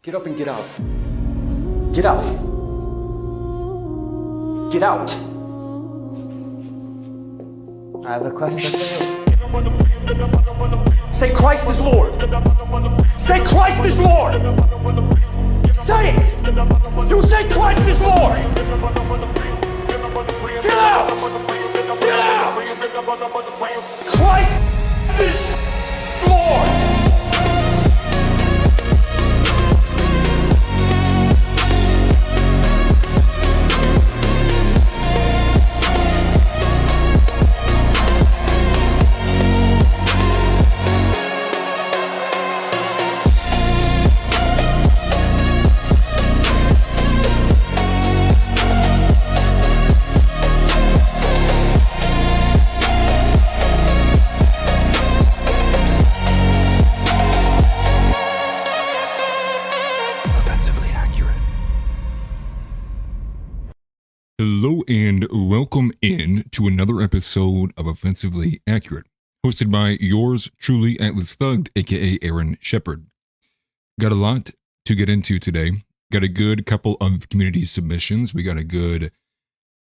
Get up and get out. Get out. Get out. I have a question for you. Say Christ is Lord. Say Christ is Lord. Say it. You say Christ is Lord. Get out. Get out. Christ is Lord. Hello and welcome in to another episode of Offensively Accurate, hosted by yours truly, Atlas Thugged, aka Aaron Shepard. Got a lot to get into today. Got a good couple of community submissions. We got a good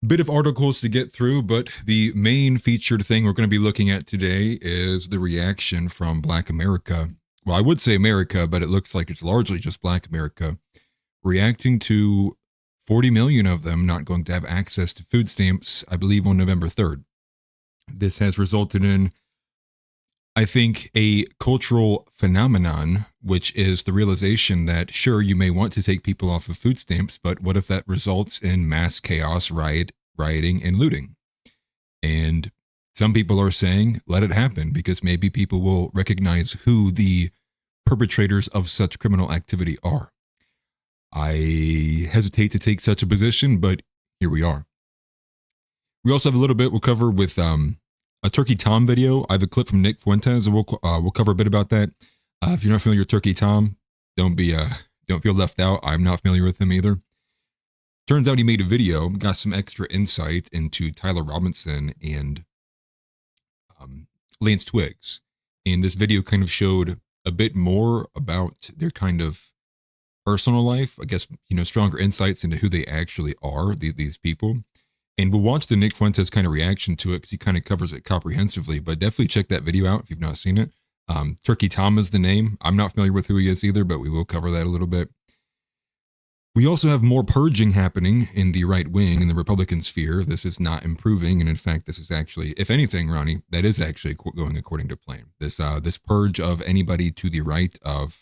bit of articles to get through, but the main featured thing we're going to be looking at today is the reaction from Black America. Well, I would say America, but it looks like it's largely just Black America reacting to 40 million of them not going to have access to food stamps, I believe, on November 3rd. This has resulted in, I think, a cultural phenomenon, which is the realization that, sure, you may want to take people off of food stamps, but what if that results in mass chaos, rioting, and looting? And some people are saying, let it happen, because maybe people will recognize who the perpetrators of such criminal activity are. I hesitate to take such a position, but here we are. We also have a little bit we'll cover with a Turkey Tom video. I have a clip from Nick Fuentes, and we'll cover a bit about that. If you're not familiar with Turkey Tom, don't feel left out. I'm not familiar with him either. Turns out he made a video, got some extra insight into Tyler Robinson and Lance Twiggs, and this video kind of showed a bit more about their kind of personal life, I guess, stronger insights into who they actually are, these people. And we'll watch the Nick Fuentes kind of reaction to it because he kind of covers it comprehensively, but definitely check that video out if you've not seen it. Turkey Tom is the name. I'm not familiar with who he is either, but we will cover that a little bit. We also have more purging happening in the right wing, in the Republican sphere. This is not improving, and in fact, this is actually, if anything, Ronnie, that is actually going according to plan. This purge of anybody to the right of,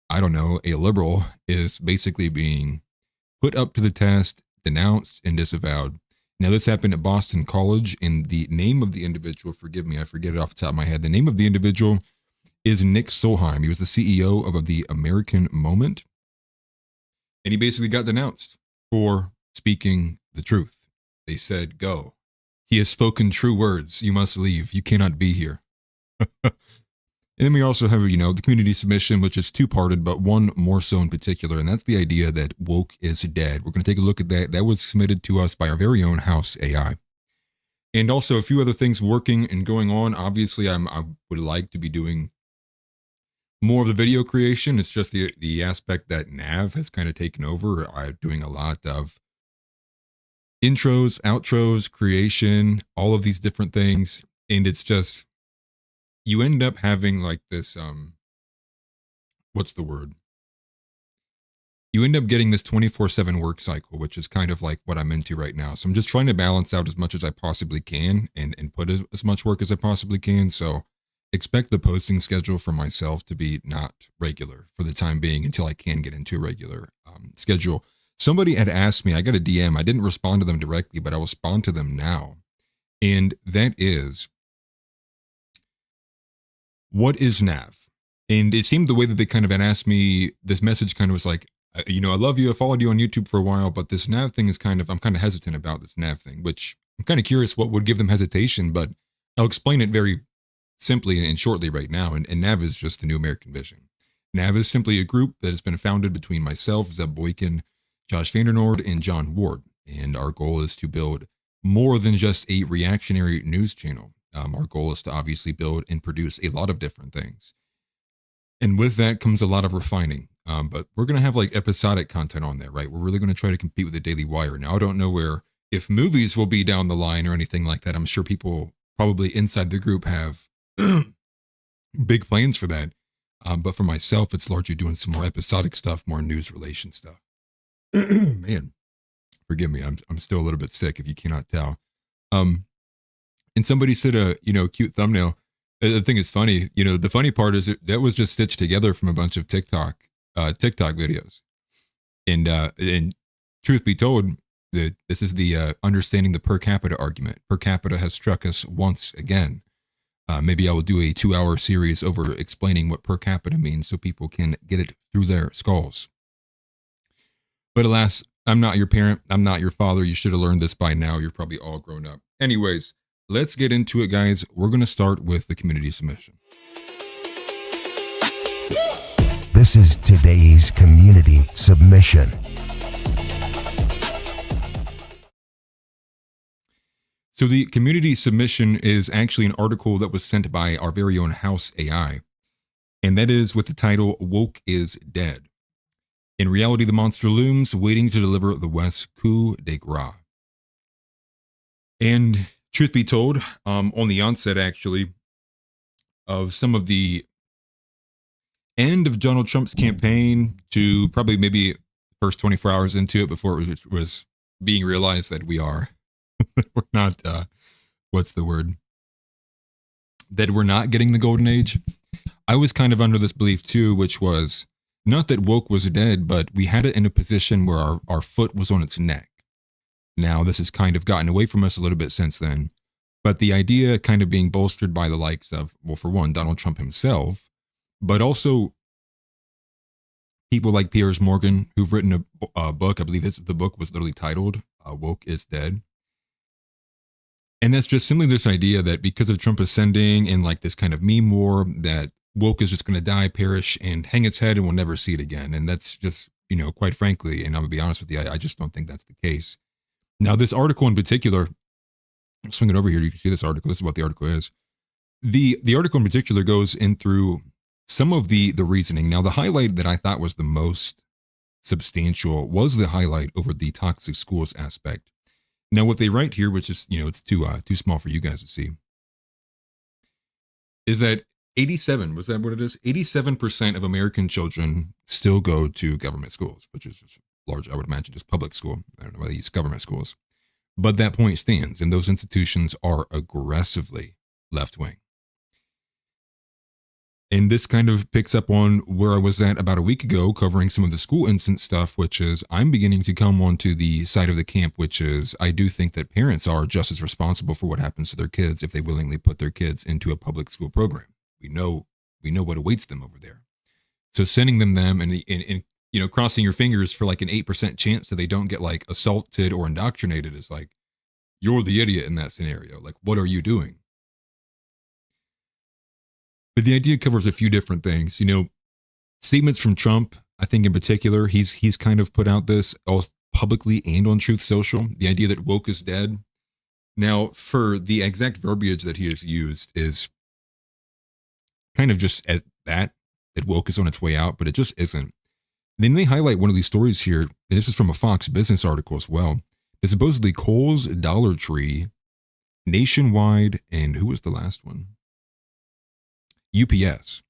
I don't know, a liberal is basically being put up to the test, denounced, and disavowed. Now, this happened at Boston College, and the name of the individual, forgive me, I forget it off the top of my head. The name of the individual is Nick Solheim. He was the CEO of the American Moment, and he basically got denounced for speaking the truth. They said, go. He has spoken true words. You must leave. You cannot be here. And then we also have, the community submission, which is two-parted, but one more so in particular, and that's the idea that woke is dead. We're going to take a look at that. That was submitted to us by our very own House AI. And also a few other things working and going on. Obviously, I would like to be doing more of the video creation. It's just the aspect that Nav has kind of taken over. I'm doing a lot of intros, outros, creation, all of these different things, and it's just, you end up having like this, what's the word? You end up getting this 24/7 work cycle, which is kind of like what I'm into right now. So I'm just trying to balance out as much as I possibly can and put as much work as I possibly can. So expect the posting schedule for myself to be not regular for the time being until I can get into a regular schedule. Somebody had asked me, I got a DM, I didn't respond to them directly, but I'll respond to them now. And that is, what is Nav? And it seemed the way that they kind of had asked me, this message kind of was like, I love you. I followed you on YouTube for a while, but this Nav thing is I'm kind of hesitant about this Nav thing, which I'm kind of curious what would give them hesitation, but I'll explain it very simply and shortly right now. And Nav is just the New American Vision. Nav is simply a group that has been founded between myself, Zeb Boykin, Josh Vandernoord, and John Ward. And our goal is to build more than just a reactionary news channel. Our goal is to obviously build and produce a lot of different things. And with that comes a lot of refining, But we're going to have like episodic content on there, right? We're really going to try to compete with the Daily Wire. Now, I don't know if movies will be down the line or anything like that. I'm sure people probably inside the group have big plans for that. But for myself, it's largely doing some more episodic stuff, more news relation stuff. Man, forgive me. I'm still a little bit sick if you cannot tell. And somebody said cute thumbnail. I think it's funny. The funny part is that was just stitched together from a bunch of TikTok videos. And truth be told, this is the understanding the per capita argument. Per capita has struck us once again. Maybe I will do a 2-hour series over explaining what per capita means so people can get it through their skulls. But alas, I'm not your parent. I'm not your father. You should have learned this by now. You're probably all grown up. Anyways, let's get into it, guys. We're going to start with the community submission. This is today's community submission. So the community submission is actually an article that was sent by our very own House AI, and that is with the title, "Woke is Dead. In reality, the monster looms, waiting to deliver the West coup de grace." And truth be told, on the onset, actually, of some of the end of Donald Trump's campaign to probably maybe first 24 hours into it before it was being realized that we're not, what's the word? That we're not getting the golden age. I was kind of under this belief too, which was not that woke was dead, but we had it in a position where our foot was on its neck. Now, this has kind of gotten away from us a little bit since then, but the idea kind of being bolstered by the likes of, well, for one, Donald Trump himself, but also people like Piers Morgan, who've written a book. I believe the book was literally titled "Woke is Dead." And that's just simply this idea that because of Trump ascending and like this kind of meme war, that woke is just going to die, perish, and hang its head and we'll never see it again. And that's just, quite frankly, and I'm going to be honest with you, I just don't think that's the case. Now, this article in particular, I'll swing it over here. You can see this article. This is what the article is. The article in particular goes in through some of the reasoning. Now, the highlight that I thought was the most substantial was the highlight over the toxic schools aspect. Now, what they write here, which is, it's too small for you guys to see, is that 87, was that what it is? 87% of American children still go to government schools, which is large, I would imagine, just public school. I don't know why they use government schools. But that point stands, and those institutions are aggressively left-wing. And this kind of picks up on where I was at about a week ago, covering some of the school instance stuff, which is I'm beginning to come onto the side of the camp, which is I do think that parents are just as responsible for what happens to their kids if they willingly put their kids into a public school program. We know what awaits them over there. So sending them and crossing your fingers for like an 8% chance that they don't get like assaulted or indoctrinated is like, you're the idiot in that scenario. Like, what are you doing? But the idea covers a few different things. Statements from Trump, I think in particular, he's kind of put out this both publicly and on Truth Social, the idea that woke is dead. Now, for the exact verbiage that he has used is kind of just as that woke is on its way out, but it just isn't. Then they highlight one of these stories here, and this is from a Fox Business article as well. It's supposedly Kohl's, Dollar Tree, Nationwide, and who was the last one? UPS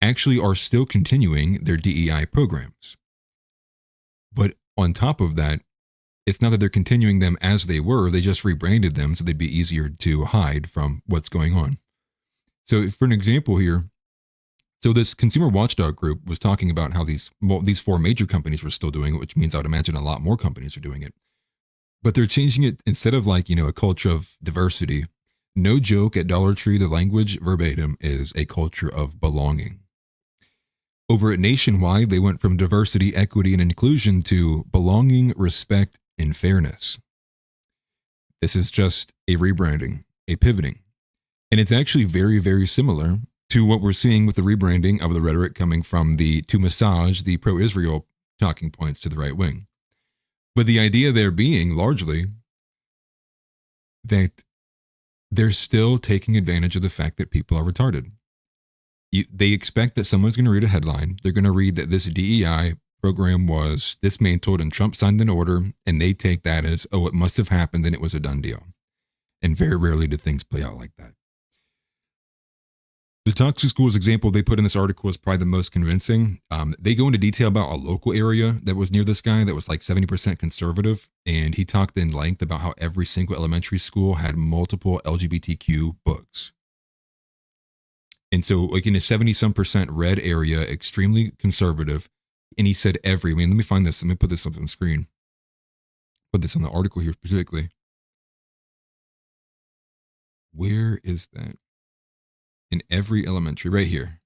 actually are still continuing their DEI programs. But on top of that, it's not that they're continuing them as they were, they just rebranded them so they'd be easier to hide from what's going on. So for an example here, so this consumer watchdog group was talking about how these 4 major companies were still doing it, which means I would imagine a lot more companies are doing it. But they're changing it instead of like, a culture of diversity. No joke, at Dollar Tree, the language verbatim is a culture of belonging. Over at Nationwide, they went from diversity, equity, and inclusion to belonging, respect, and fairness. This is just a rebranding, a pivoting. And it's actually very, very similar to what we're seeing with the rebranding of the rhetoric coming from to massage the pro-Israel talking points to the right wing. But the idea there being largely that they're still taking advantage of the fact that people are retarded. They expect that someone's going to read a headline. They're going to read that this DEI program was dismantled and Trump signed an order, and they take that as, oh, it must have happened and it was a done deal. And very rarely do things play out like that. The toxic schools example they put in this article is probably the most convincing. They go into detail about a local area that was near this guy that was like 70% conservative. And he talked in length about how every single elementary school had multiple LGBTQ books. And so like in a 70-some% red area, extremely conservative. And he said let me find this. Let me put this up on the screen. Put this on the article here specifically. Where is that? In every elementary, right here.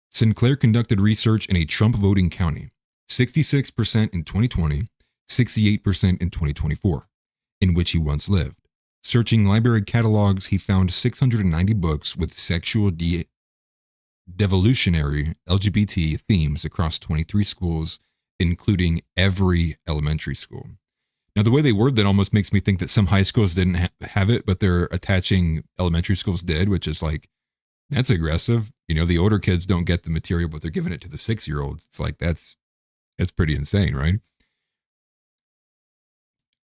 Sinclair conducted research in a Trump voting county, 66% in 2020, 68% in 2024, in which he once lived. Searching library catalogs, he found 690 books with sexual devolutionary LGBT themes across 23 schools, including every elementary school. Now, the way they word that almost makes me think that some high schools didn't have it, but they're attaching elementary schools did, which is like, that's aggressive. You know, the older kids don't get the material, but they're giving it to the 6-year-olds. It's like, that's pretty insane, right?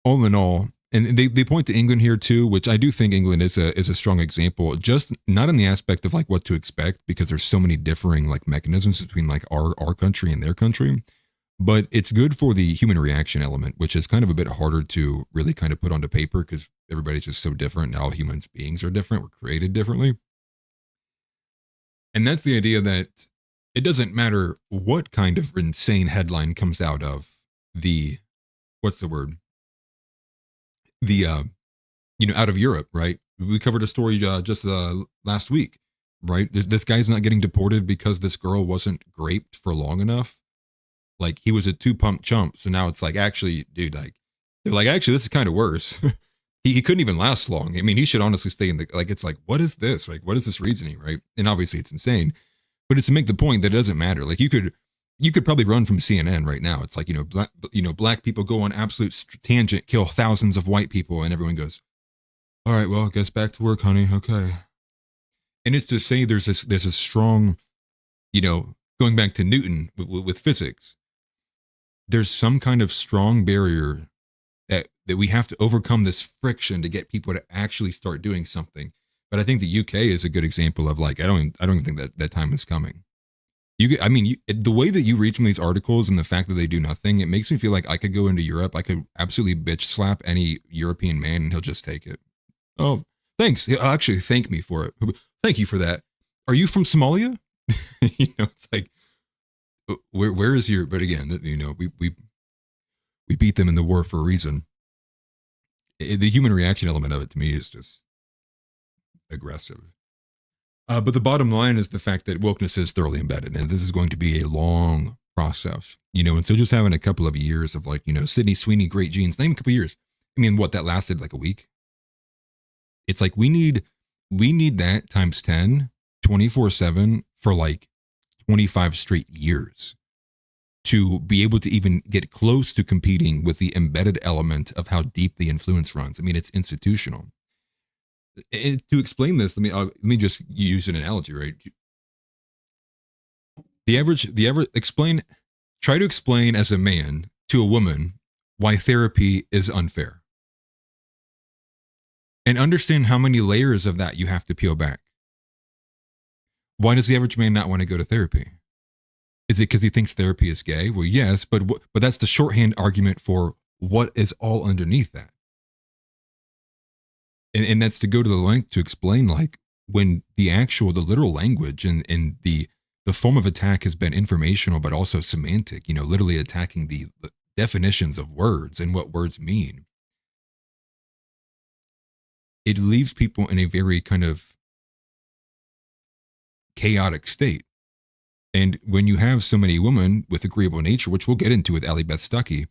All in all, and they point to England here too, which I do think England is a strong example, just not in the aspect of like what to expect, because there's so many differing like mechanisms between like our country and their country, but it's good for the human reaction element, which is kind of a bit harder to really kind of put onto paper because everybody's just so different. Now human beings are different. We're created differently. And that's the idea that it doesn't matter what kind of insane headline comes out of what's the word? Out of Europe, right? We covered a story just last week, right? This guy's not getting deported because this girl wasn't raped for long enough. Like he was a 2-pump chump. So now it's like, actually, dude, like, they're like, actually, this is kind of worse. He couldn't even last long. I mean, he should honestly stay in it's like, what is this? Like, what is this reasoning, right? And obviously it's insane, but it's to make the point that it doesn't matter. Like you could probably run from CNN right now. It's like, black people go on absolute tangent, kill thousands of white people. And everyone goes, all right, well, I guess back to work, honey. Okay. And it's to say there's a strong, going back to Newton with physics, there's some kind of strong barrier that we have to overcome this friction to get people to actually start doing something. But I think the UK is a good example of like, I don't even think that time is coming. The way that you read from these articles and the fact that they do nothing, it makes me feel like I could go into Europe. I could absolutely bitch slap any European man and he'll just take it. Oh, thanks. He'll actually thank me for it. Thank you for that. Are you from Somalia? It's like, where is your, but again, we beat them in the war for a reason. The human reaction element of it to me is just aggressive. But the bottom line is the fact that wokeness is thoroughly embedded, and this is going to be a long process, and so just having a couple of years of like, Sydney Sweeney, great genes, not even a couple of years. I mean, that lasted like a week. It's like, we need that times 10, 24/7 for like 25 straight years to be able to even get close to competing with the embedded element of how deep the influence runs. I mean, it's institutional. And to explain this, let me just use an analogy, right? Try to explain as a man to a woman why therapy is unfair. And understand how many layers of that you have to peel back. Why does the average man not want to go to therapy? Is it because he thinks therapy is gay? Well, yes, but that's the shorthand argument for what is all underneath that. And that's to go to the length to explain, like, when the literal language and the form of attack has been informational, but also semantic, literally attacking the definitions of words and what words mean. It leaves people in a very kind of chaotic state. And when you have so many women with agreeable nature, which we'll get into with Allie Beth Stuckey,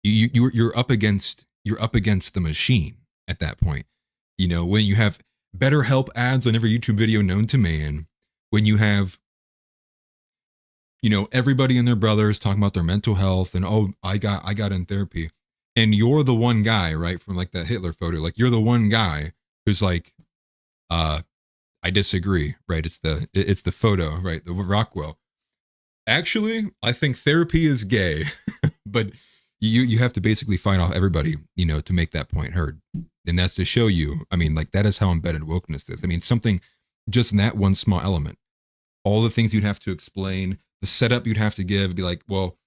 you're up against the machine at that point. When you have BetterHelp ads on every YouTube video known to man, when you have, everybody and their brothers talking about their mental health and, oh, I got in therapy, and you're the one guy, right, from like that Hitler photo, like you're the one guy who's like, I disagree, right? It's the photo, right? The Rockwell. Actually, I think therapy is gay, but you have to basically fight off everybody, to make that point heard. And that's to show you, I mean, like, that is how embedded wokeness is. I mean, something, just in that one small element, all the things you'd have to explain, the setup you'd have to give, be like, well,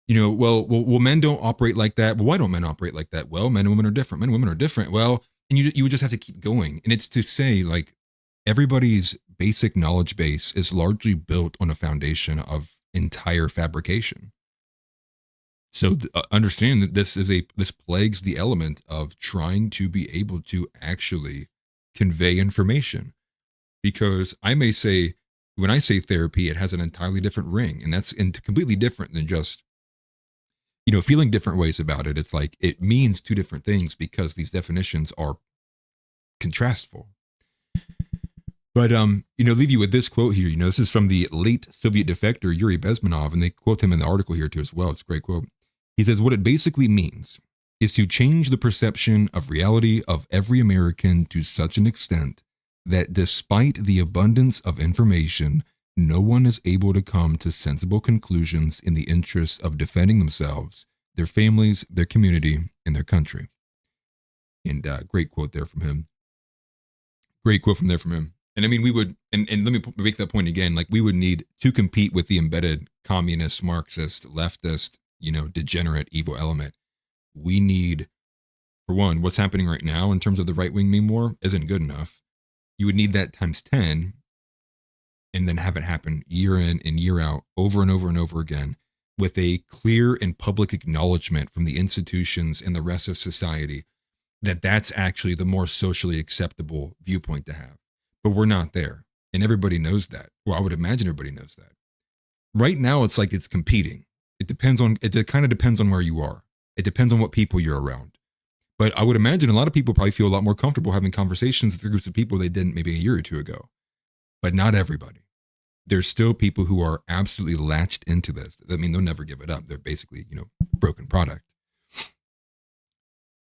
men don't operate like that. Well, why don't men operate like that? Well, men and women are different. Men and women are different. Well, and you would just have to keep going. And it's to say, like, everybody's basic knowledge base is largely built on a foundation of entire fabrication. So understand that this plagues the element of trying to be able to actually convey information. Because I may say, when I say therapy, it has an entirely different ring, and that's completely different than just, feeling different ways about it. It's like, it means two different things because these definitions are contrastful. But, leave you with this quote here. This is from the late Soviet defector, Yuri Bezmenov, and they quote him in the article here too as well. It's a great quote. He says, what it basically means is to change the perception of reality of every American to such an extent that despite the abundance of information, no one is able to come to sensible conclusions in the interests of defending themselves, their families, their community, and their country. And great quote there from him. Great quote from him. And I mean, we would, and let me make that point again, like, we would need to compete with the embedded communist, Marxist, leftist, degenerate, evil element. We need, for one, what's happening right now in terms of the right wing meme war isn't good enough. You would need that times 10, and then have it happen year in and year out, over and over and over again, with a clear and public acknowledgement from the institutions and the rest of society that that's actually the more socially acceptable viewpoint to have. But we're not there. And everybody knows that. Well, I would imagine everybody knows that. Right now, it's like it's competing. It kind of depends on where you are. It depends on what people you're around. But I would imagine a lot of people probably feel a lot more comfortable having conversations with groups of people they didn't maybe a year or two ago. But not everybody. There's still people who are absolutely latched into this. I mean, they'll never give it up. They're basically, broken product.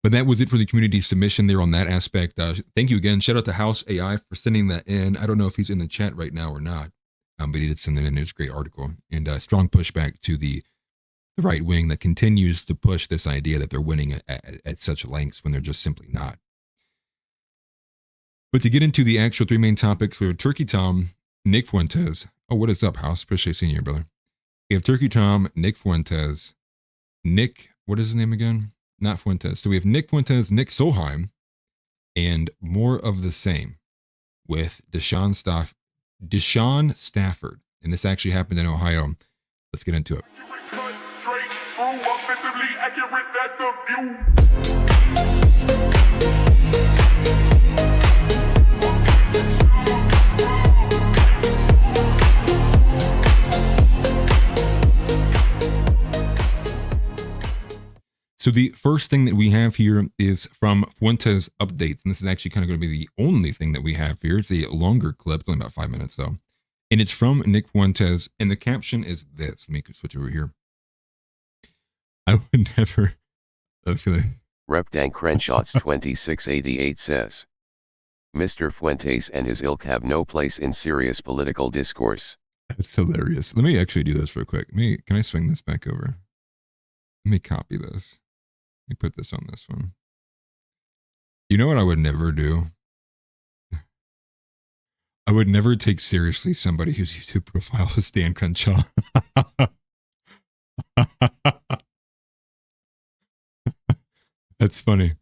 But that was it for the community submission there on that aspect. Thank you again. Shout out to House AI for sending that in. I don't know if he's in the chat right now or not, but he did send it in. It's a great article, and strong pushback to the right wing that continues to push this idea that they're winning at such lengths when they're just simply not. But to get into the actual three main topics, we have Turkey Tom, Nick Fuentes. Oh, what is up, House? Appreciate seeing you, brother. We have Turkey Tom, Nick Fuentes, Nick, what is his name again? Not Fuentes. So we have Nick Fuentes, Nick Solheim, and more of the same with Deshaun Stafford. And this actually happened in Ohio. Let's get into it. So the first thing that we have here is from Fuentes Updates. And this is actually kind of going to be the only thing that we have here. It's a longer clip, it's only about 5 minutes though. And it's from Nick Fuentes. And the caption is this. Let me switch over here. I would never. Rep. Dan Crenshots 2688 says, Mr. Fuentes and his ilk have no place in serious political discourse. That's hilarious. Let me actually do this real quick. Can I swing this back over? Let me copy this. Let me put this on this one. You know what I would never do? I would never take seriously somebody whose YouTube profile is Dan Crenshaw. That's funny.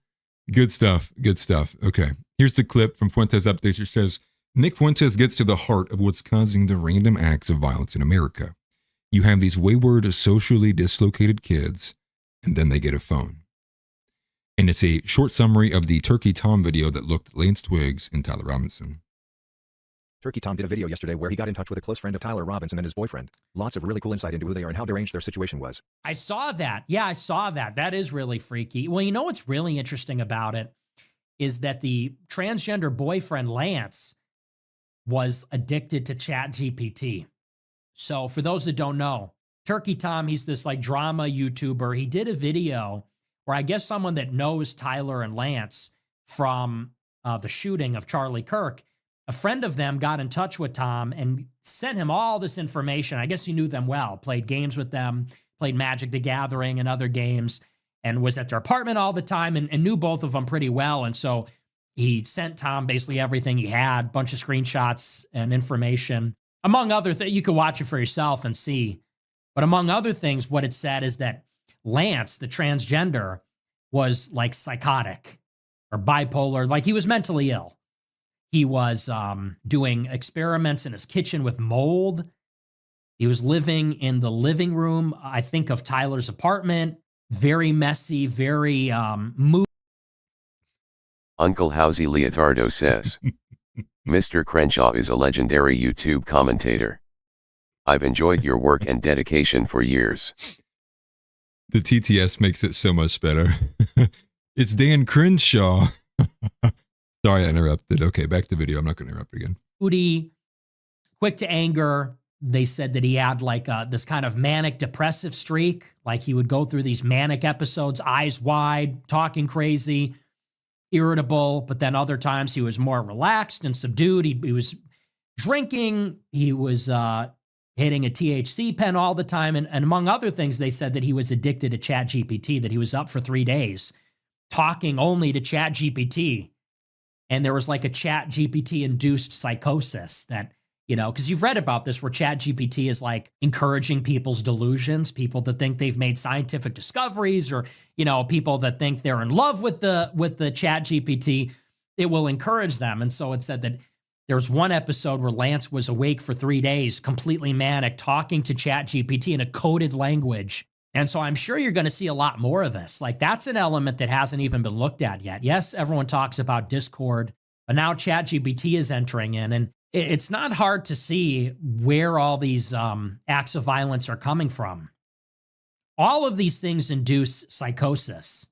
Good stuff. Good stuff. Okay. Here's the clip from Fuentes Updates. It says, Nick Fuentes gets to the heart of what's causing the random acts of violence in America. You have these wayward, socially dislocated kids, and then they get a phone. And it's a short summary of the Turkey Tom video that looked at Lance Twiggs and Tyler Robinson. Turkey Tom did a video yesterday where he got in touch with a close friend of Tyler Robinson and his boyfriend. Lots of really cool insight into who they are and how deranged their situation was. I saw that. Yeah, I saw that. That is really freaky. Well, you know what's really interesting about it is that the transgender boyfriend, Lance, was addicted to ChatGPT. So for those that don't know, Turkey Tom, he's this like drama YouTuber. He did a video where I guess someone that knows Tyler and Lance from the shooting of Charlie Kirk a friend of them got in touch with Tom and sent him all this information. I guess he knew them well, played games with them, played Magic the Gathering and other games, and was at their apartment all the time and knew both of them pretty well. And so he sent Tom basically everything he had, a bunch of screenshots and information. Among other things, you could watch it for yourself and see. But among other things, what it said is that Lance, the transgender, was like psychotic or bipolar, like he was mentally ill. He was doing experiments in his kitchen with mold. He was living in the living room, I think, of Tyler's apartment. Very messy, very moody. Uncle Housey Leotardo says, Mr. Crenshaw is a legendary YouTube commentator. I've enjoyed your work and dedication for years. The TTS makes it so much better. It's Dan Crenshaw. Sorry, I interrupted. Okay, back to video. I'm not going to interrupt again. Moody, quick to anger. They said that he had like this kind of manic depressive streak. Like he would go through these manic episodes, eyes wide, talking crazy, irritable. But then other times he was more relaxed and subdued. He was drinking. He was hitting a THC pen all the time. And among other things, they said that he was addicted to ChatGPT, that he was up for 3 days talking only to ChatGPT. And there was like a ChatGPT induced psychosis that, you know, because you've read about this where ChatGPT is like encouraging people's delusions, people that think they've made scientific discoveries, or, you know, people that think they're in love with the ChatGPT. It will encourage them. And so it said that there was one episode where Lance was awake for 3 days, completely manic, talking to ChatGPT in a coded language. And so I'm sure you're going to see a lot more of this. Like that's an element that hasn't even been looked at yet. Yes, everyone talks about Discord, but now ChatGPT is entering in, and it's not hard to see where all these acts of violence are coming from. All of these things induce psychosis.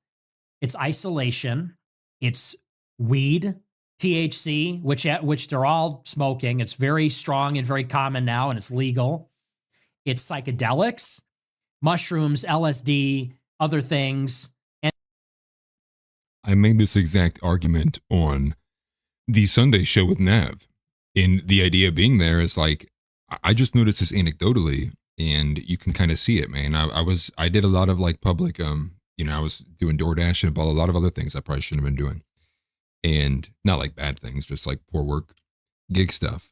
It's isolation. It's weed, THC, which they're all smoking. It's very strong and very common now, and it's legal. It's psychedelics, mushrooms, LSD, other things. And I made this exact argument on the Sunday show with Nav. And the idea being there is like, I just noticed this anecdotally, and you can kind of see it, man. I did a lot of like public, I was doing DoorDash and a lot of other things I probably shouldn't have been doing. And not like bad things, just like poor work, gig stuff.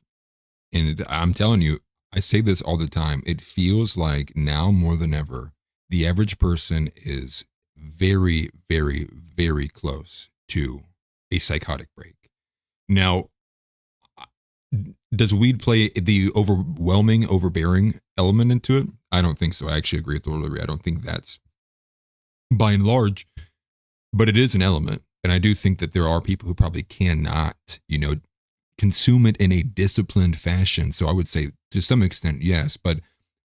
And I'm telling you, I say this all the time. It feels like now more than ever, the average person is very, very, very close to a psychotic break. Now, does weed play the overwhelming, overbearing element into it? I don't think so. I actually agree with Lord. I don't think that's by and large, but it is an element. And I do think that there are people who probably cannot, consume it in a disciplined fashion. So I would say to some extent, yes. But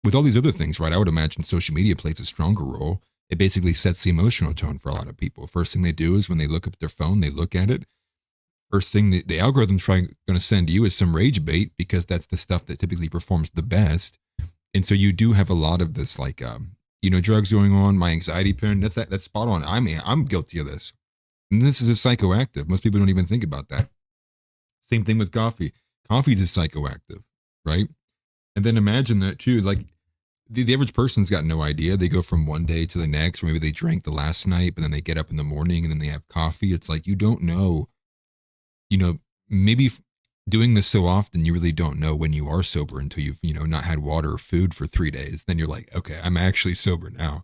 with all these other things, right, I would imagine social media plays a stronger role. It basically sets the emotional tone for a lot of people. First thing they do is when they look up at their phone, they look at it. First thing the algorithm's going to send you is some rage bait, because that's the stuff that typically performs the best. And so you do have a lot of this, like, drugs going on, my anxiety pen. That's spot on. I'm guilty of this. And this is a psychoactive. Most people don't even think about that. Same thing with coffee. Coffee is psychoactive, right? And then imagine that too. Like the average person's got no idea. They go from one day to the next, or maybe they drank the last night, but then they get up in the morning and then they have coffee. It's like, you don't know, maybe doing this so often, you really don't know when you are sober until you've, not had water or food for 3 days. Then you're like, okay, I'm actually sober now.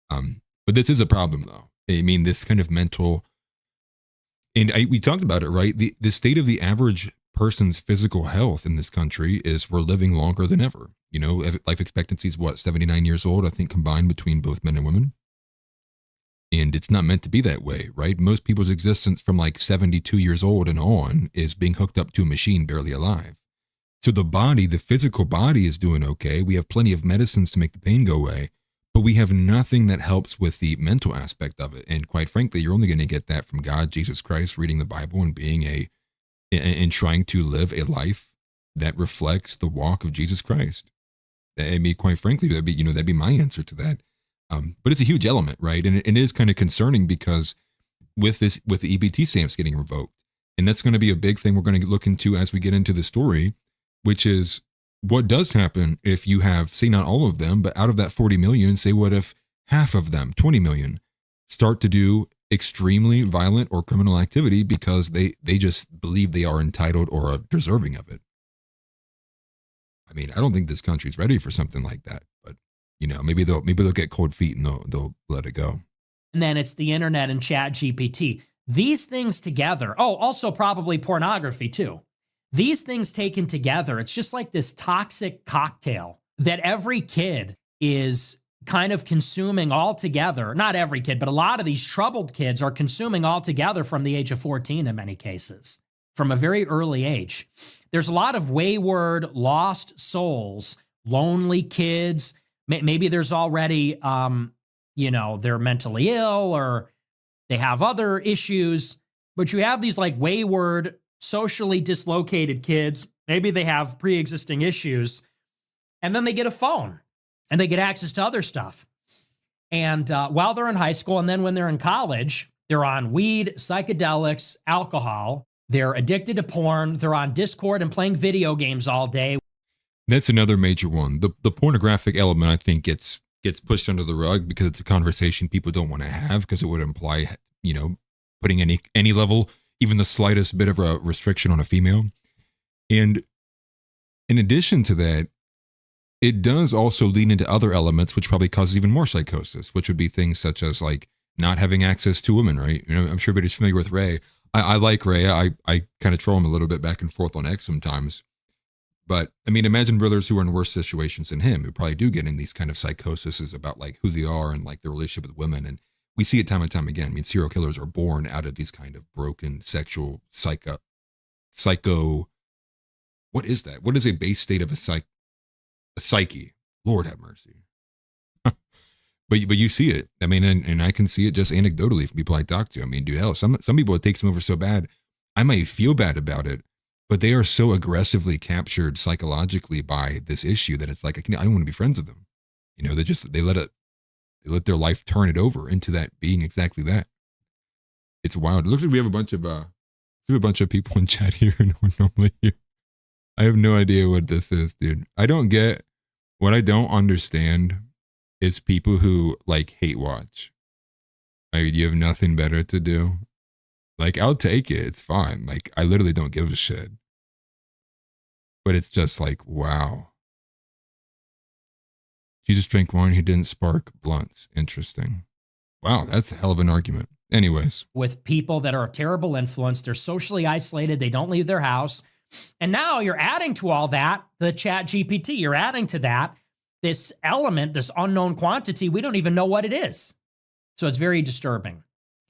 But this is a problem though. I mean, this kind of mental, and we talked about it, right? The state of the average person's physical health in this country is we're living longer than ever. Life expectancy is 79 years old, I think, combined between both men and women. And it's not meant to be that way, right? Most people's existence from like 72 years old and on is being hooked up to a machine, barely alive. So the physical body is doing okay. We have plenty of medicines to make the pain go away, but we have nothing that helps with the mental aspect of it. And quite frankly, you're only going to get that from God, Jesus Christ, reading the Bible and being and trying to live a life that reflects the walk of Jesus Christ. I mean, quite frankly, that'd be my answer to that. But it's a huge element, right? And it is kind of concerning because with the EBT stamps getting revoked And that's going to be a big thing we're going to look into as we get into the story, which is what does happen if you have, say, not all of them, but out of that 40 million, say, what if half of them, 20 million, start to do extremely violent or criminal activity because they just believe they are entitled or are deserving of it. I mean, I don't think this country's ready for something like that, but you know, maybe they'll get cold feet and they'll let it go. And then it's the internet and Chat GPT. These things together. Oh, also probably pornography too. These things taken together, it's just like this toxic cocktail that every kid is kind of consuming all together. Not every kid, but a lot of these troubled kids are consuming all together from the age of 14 in many cases, from a very early age. There's a lot of wayward, lost souls, lonely kids. Maybe there's already, they're mentally ill or they have other issues, but you have these like wayward, socially dislocated kids. Maybe they have pre-existing issues, and then they get a phone and they get access to other stuff. And while they're in high school, and then when they're in college, they're on weed, psychedelics, alcohol. They're addicted to porn. They're on Discord and playing video games all day. That's another major one. The pornographic element, I think, gets pushed under the rug because it's a conversation people don't want to have because it would imply, putting any level, even the slightest bit of a restriction on a female. And in addition to that, it does also lead into other elements, which probably causes even more psychosis, which would be things such as like not having access to women, right? I'm sure everybody's familiar with Ray. I like Ray. I kind of troll him a little bit back and forth on X sometimes. But I mean, imagine brothers who are in worse situations than him, who probably do get in these kind of psychoses about like who they are and like their relationship with women. And we see it time and time again. I mean, serial killers are born out of these kind of broken sexual psycho. What is that? What is a base state of a psyche? Lord have mercy. But you see it. I mean, and I can see it just anecdotally from people I talk to. I mean, dude, hell, some people, it takes them over so bad. I might feel bad about it, but they are so aggressively captured psychologically by this issue that it's like, I don't want to be friends with them. They let their life turn it over into that being exactly that. It's wild. It looks like we have a bunch of people in chat here who don't normally here. I have no idea what this is, dude. What I don't understand is people who like hate watch. Like, you have nothing better to do. Like, I'll take it. It's fine. Like, I literally don't give a shit. But it's just like, wow. Jesus drank wine, he didn't spark blunts. Interesting. Wow, that's a hell of an argument. Anyways. With people that are a terrible influence, they're socially isolated, they don't leave their house. And now you're adding to all that the Chat GPT. You're adding to that this element, this unknown quantity. We don't even know what it is. So it's very disturbing.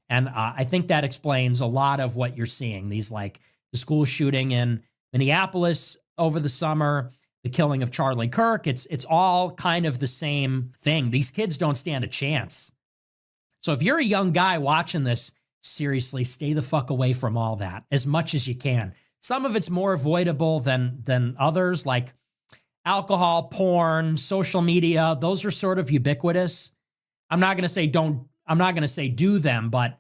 And I think that explains a lot of what you're seeing. These, like the school shooting in Minneapolis over the summer, the killing of Charlie Kirk. It's all kind of the same thing. These kids don't stand a chance. So if you're a young guy watching this, seriously, stay the fuck away from all that as much as you can. Some of it's more avoidable than others, like alcohol, porn, social media. Those are sort of ubiquitous. I'm not going to say do them, but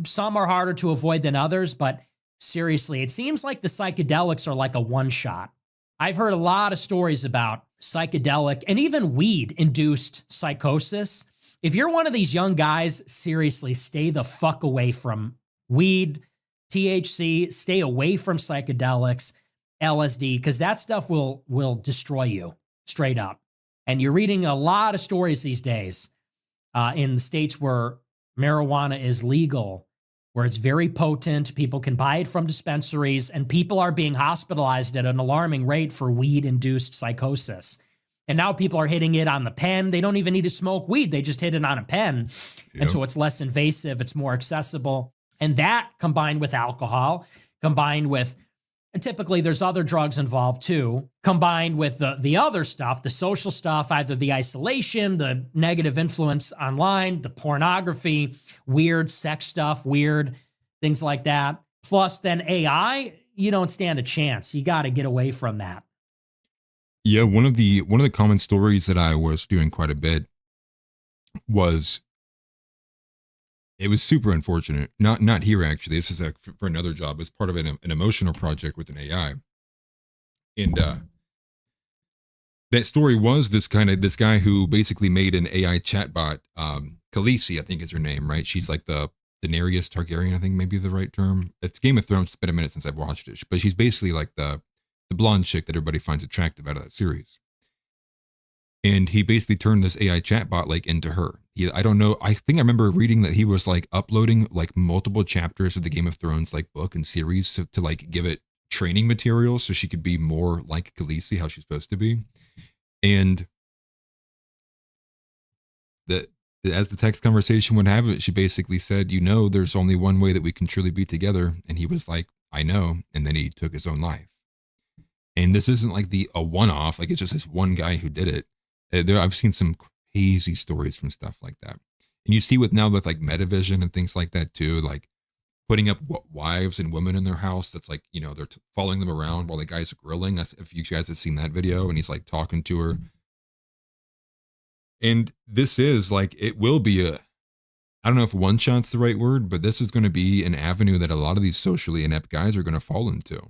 some are harder to avoid than others. But seriously, it seems like the psychedelics are like a one-shot. I've heard a lot of stories about psychedelic and even weed-induced psychosis. If you're one of these young guys, seriously, stay the fuck away from weed, THC, stay away from psychedelics, LSD, because that stuff will destroy you straight up. And you're reading a lot of stories these days in the states where marijuana is legal, where it's very potent. People can buy it from dispensaries, and people are being hospitalized at an alarming rate for weed-induced psychosis. And now people are hitting it on the pen. They don't even need to smoke weed. They just hit it on a pen. Yep. And so it's less invasive. It's more accessible. And that combined with alcohol, combined with, typically there's other drugs involved too, combined with the other stuff, the social stuff, either the isolation, the negative influence online, the pornography, weird sex stuff, weird things like that. Plus then AI, you don't stand a chance. You got to get away from that. Yeah, one of the common stories that I was doing quite a bit was it was super unfortunate. Not here actually. This is for another job. It was part of an emotional project with an AI, and that story was this guy who basically made an AI chatbot. Khaleesi, I think is her name, right? She's like the Daenerys Targaryen, I think maybe the right term. It's Game of Thrones. It's been a minute since I've watched it, but she's basically like the blonde chick that everybody finds attractive out of that series. And he basically turned this AI chatbot like into her. I don't know. I think I remember reading that he was like uploading like multiple chapters of the Game of Thrones like book and series to like give it training material so she could be more like Khaleesi, how she's supposed to be. And as the text conversation would have it, she basically said, there's only one way that we can truly be together. And he was like, I know. And then he took his own life. And this isn't like a one-off. Like, it's just this one guy who did it. I've seen some crazy stories from stuff like that. And you see with like Metavision and things like that too, like putting up wives and women in their house. That's like, they're following them around while the guy's grilling. If you guys have seen that video, and he's like talking to her. And this is like, it will be I don't know if one shot's the right word, but this is going to be an avenue that a lot of these socially inept guys are going to fall into.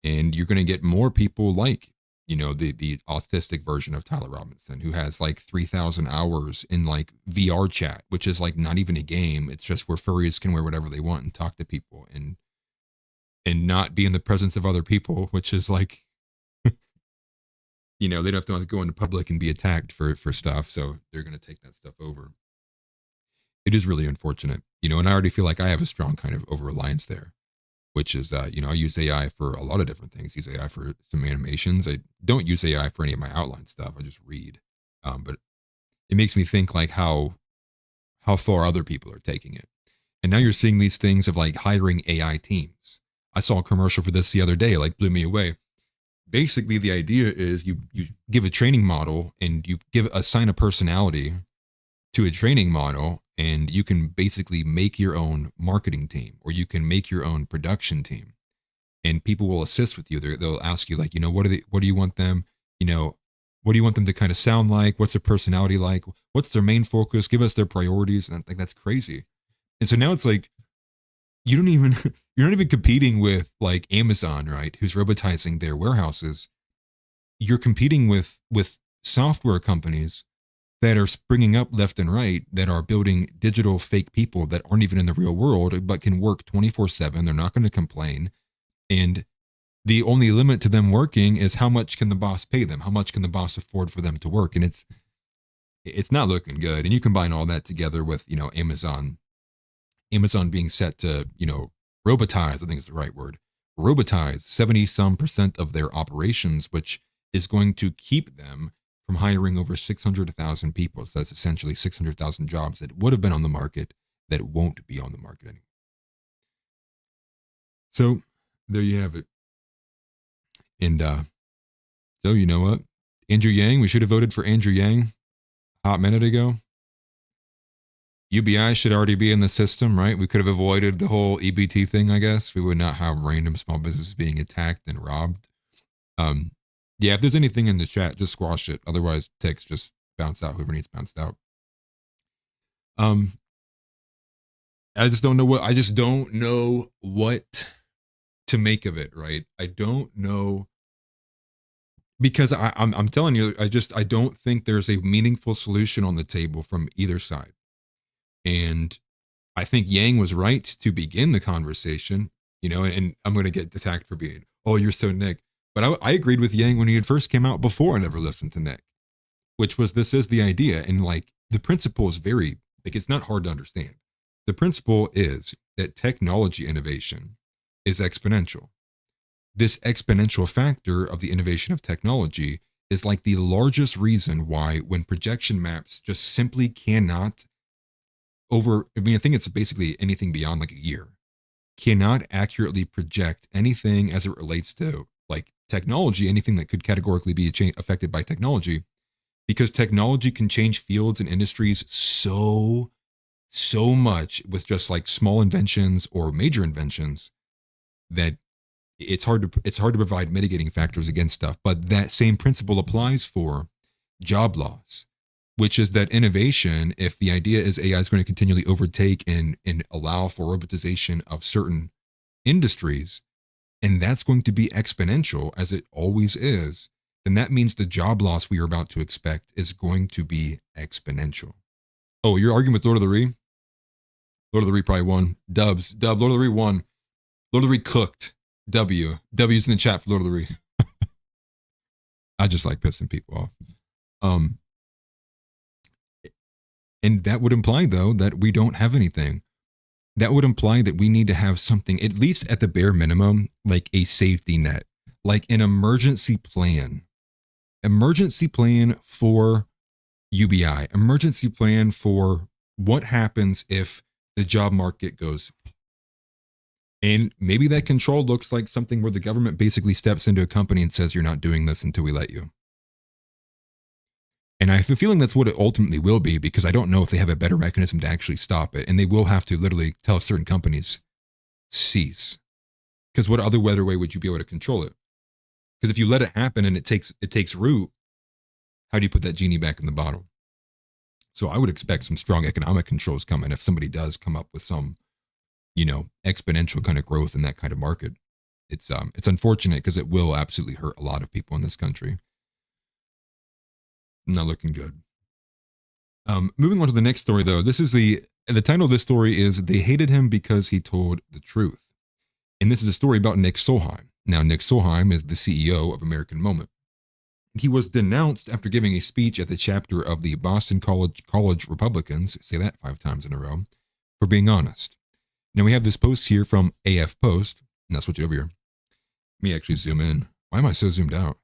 And you're going to get more people like, the autistic version of Tyler Robinson, who has like 3,000 hours in like VR chat, which is like not even a game. It's just where furries can wear whatever they want and talk to people and not be in the presence of other people, which is like, they don't have to go into public and be attacked for stuff. So they're going to take that stuff over. It is really unfortunate, and I already feel like I have a strong kind of over-reliance there, which is, I use AI for a lot of different things. I use AI for some animations. I don't use AI for any of my outline stuff. I just read. But it makes me think like how far other people are taking it. And now you're seeing these things of like hiring AI teams. I saw a commercial for this the other day, like blew me away. Basically, the idea is you give a training model and you assign a personality to a training model, and you can basically make your own marketing team, or you can make your own production team, and people will assist with you. They'll ask you like, what do you want them, what do you want them to kind of sound like? What's their personality like? What's their main focus? Give us their priorities. And I think that's crazy. And so now it's like, you're not even competing with like Amazon, right? Who's robotizing their warehouses. You're competing with software companies that are springing up left and right, that are building digital fake people that aren't even in the real world, but can work 24/7. They're not going to complain. And the only limit to them working is how much can the boss pay them? How much can the boss afford for them to work? And it's not looking good. And you combine all that together with, Amazon being set to, robotize, I think is the right word, robotize 70% of their operations, which is going to keep them from hiring over 600,000 people. So that's essentially 600,000 jobs that would have been on the market that won't be on the market anymore. So there you have it. And so you know what? Andrew Yang, we should have voted for Andrew Yang a hot minute ago. UBI should already be in the system, right? We could have avoided the whole EBT thing, I guess. We would not have random small businesses being attacked and robbed. Yeah, if there's anything in the chat, just squash it. Otherwise, text just bounce out whoever needs bounced out. I just don't know what to make of it, right? I don't know, because I'm telling you, I don't think there's a meaningful solution on the table from either side. And I think Yang was right to begin the conversation, and I'm going to get attacked for being, oh, you're so Nick. But I agreed with Yang when he had first came out before I never listened to Nick, which was, this is the idea. And like the principle is very, like, it's not hard to understand. The principle is that technology innovation is exponential. This exponential factor of the innovation of technology is like the largest reason why when projection maps just simply cannot I think it's basically anything beyond like a year, cannot accurately project anything as it relates to like technology, anything that could categorically be affected by technology, because technology can change fields and industries so much with just like small inventions or major inventions that it's hard to provide mitigating factors against stuff. But that same principle applies for job loss, which is that innovation, if the idea is AI is going to continually overtake and allow for robotization of certain industries, and that's going to be exponential as it always is, then that means the job loss we are about to expect is going to be exponential. Oh, you're arguing with Lord of the Ree? Lord of the Ree probably won. Dub, Lord of the Ree won. Lord of the Ree cooked. W's in the chat for Lord of the Ree. I just like pissing people off. And that would imply, though, that we don't have anything. That would imply that we need to have something, at least at the bare minimum, like a safety net, like an emergency plan. Emergency plan for UBI. Emergency plan for what happens if the job market goes. And maybe that control looks like something where the government basically steps into a company and says, you're not doing this until we let you. And I have a feeling that's what it ultimately will be, because I don't know if they have a better mechanism to actually stop it. And they will have to literally tell certain companies, cease. Because what other way would you be able to control it? Because if you let it happen and it takes root, how do you put that genie back in the bottle? So I would expect some strong economic controls coming if somebody does come up with some, exponential kind of growth in that kind of market. It's unfortunate because it will absolutely hurt a lot of people in this country. Not looking good. Moving on to the next story, though. This is the title of this story is "They Hated Him Because He Told the Truth," and this is a story about Nick Solheim. Now, Nick Solheim is the CEO of American Moment. He was denounced after giving a speech at the chapter of the Boston College Republicans, say that 5 times in a row, for being honest. Now, we have this post here from AF Post, and I'll switch it over here. Let me actually zoom in. Why am I so zoomed out?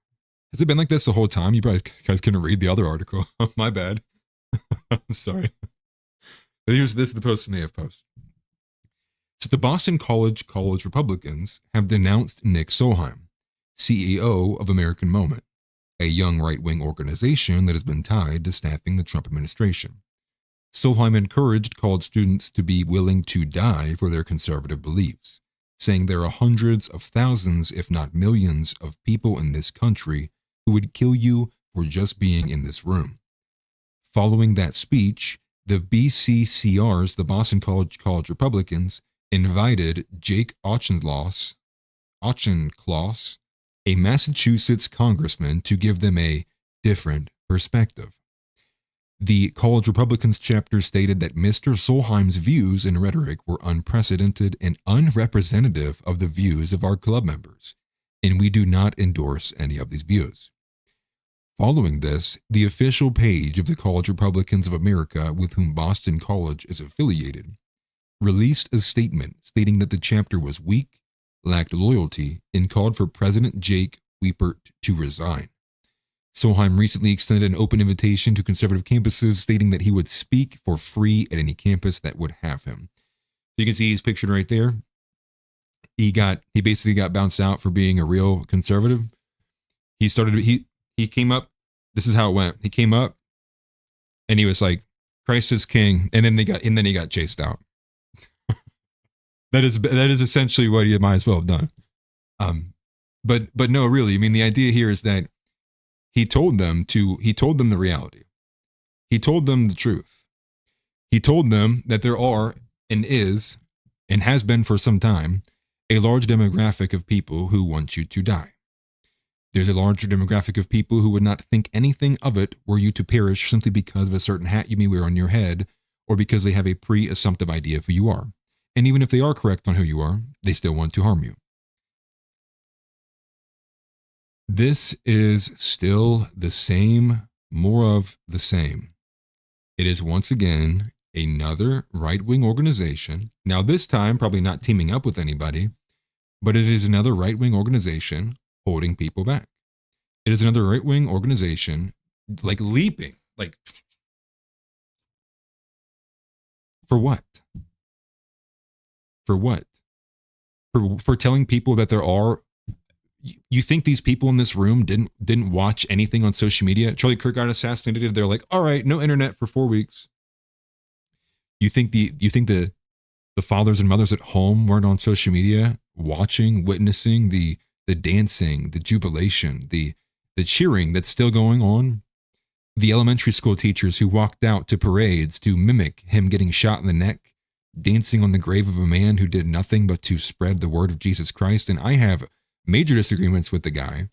Has it been like this the whole time? You guys couldn't read the other article. My bad. I'm sorry. But this is the post from AF Post. So the Boston College Republicans have denounced Nick Solheim, CEO of American Moment, a young right-wing organization that has been tied to staffing the Trump administration. Solheim encouraged college students to be willing to die for their conservative beliefs, saying there are hundreds of thousands, if not millions, of people in this country who would kill you for just being in this room. Following that speech, the BCCRs, the Boston College Republicans, invited Jake Auchincloss, a Massachusetts congressman, to give them a different perspective. The College Republicans chapter stated that Mr. Solheim's views and rhetoric were unprecedented and unrepresentative of the views of our club members, and we do not endorse any of these views. Following this, the official page of the College Republicans of America, with whom Boston College is affiliated, released a statement stating that the chapter was weak, lacked loyalty, and called for President Jake Wiepert to resign. Solheim recently extended an open invitation to conservative campuses, stating that he would speak for free at any campus that would have him. You can see he's pictured right there. He basically got bounced out for being a real conservative. He came up. This is how it went. He came up and he was like, "Christ is king," and then he got chased out. That is essentially what he might as well have done. But no, really, I mean, the idea here is that he told them the reality. He told them the truth. He told them that there are and is and has been for some time a large demographic of people who want you to die. There's a larger demographic of people who would not think anything of it were you to perish simply because of a certain hat you may wear on your head, or because they have a pre-assumptive idea of who you are. And even if they are correct on who you are, they still want to harm you. This is still the same, more of the same. It is once again another right-wing organization. Now this time, probably not teaming up with anybody, but it is another right-wing organization holding people back. It is another right-wing organization leaping, for what? For what? For telling people that there are. You think these people in this room didn't watch anything on social media? Charlie Kirk got assassinated. They're like, all right, no internet for 4 weeks. You think the fathers and mothers at home weren't on social media watching, witnessing the dancing, the jubilation, the cheering that's still going on? The elementary school teachers who walked out to parades to mimic him getting shot in the neck, dancing on the grave of a man who did nothing but to spread the word of Jesus Christ. And I have major disagreements with the guy.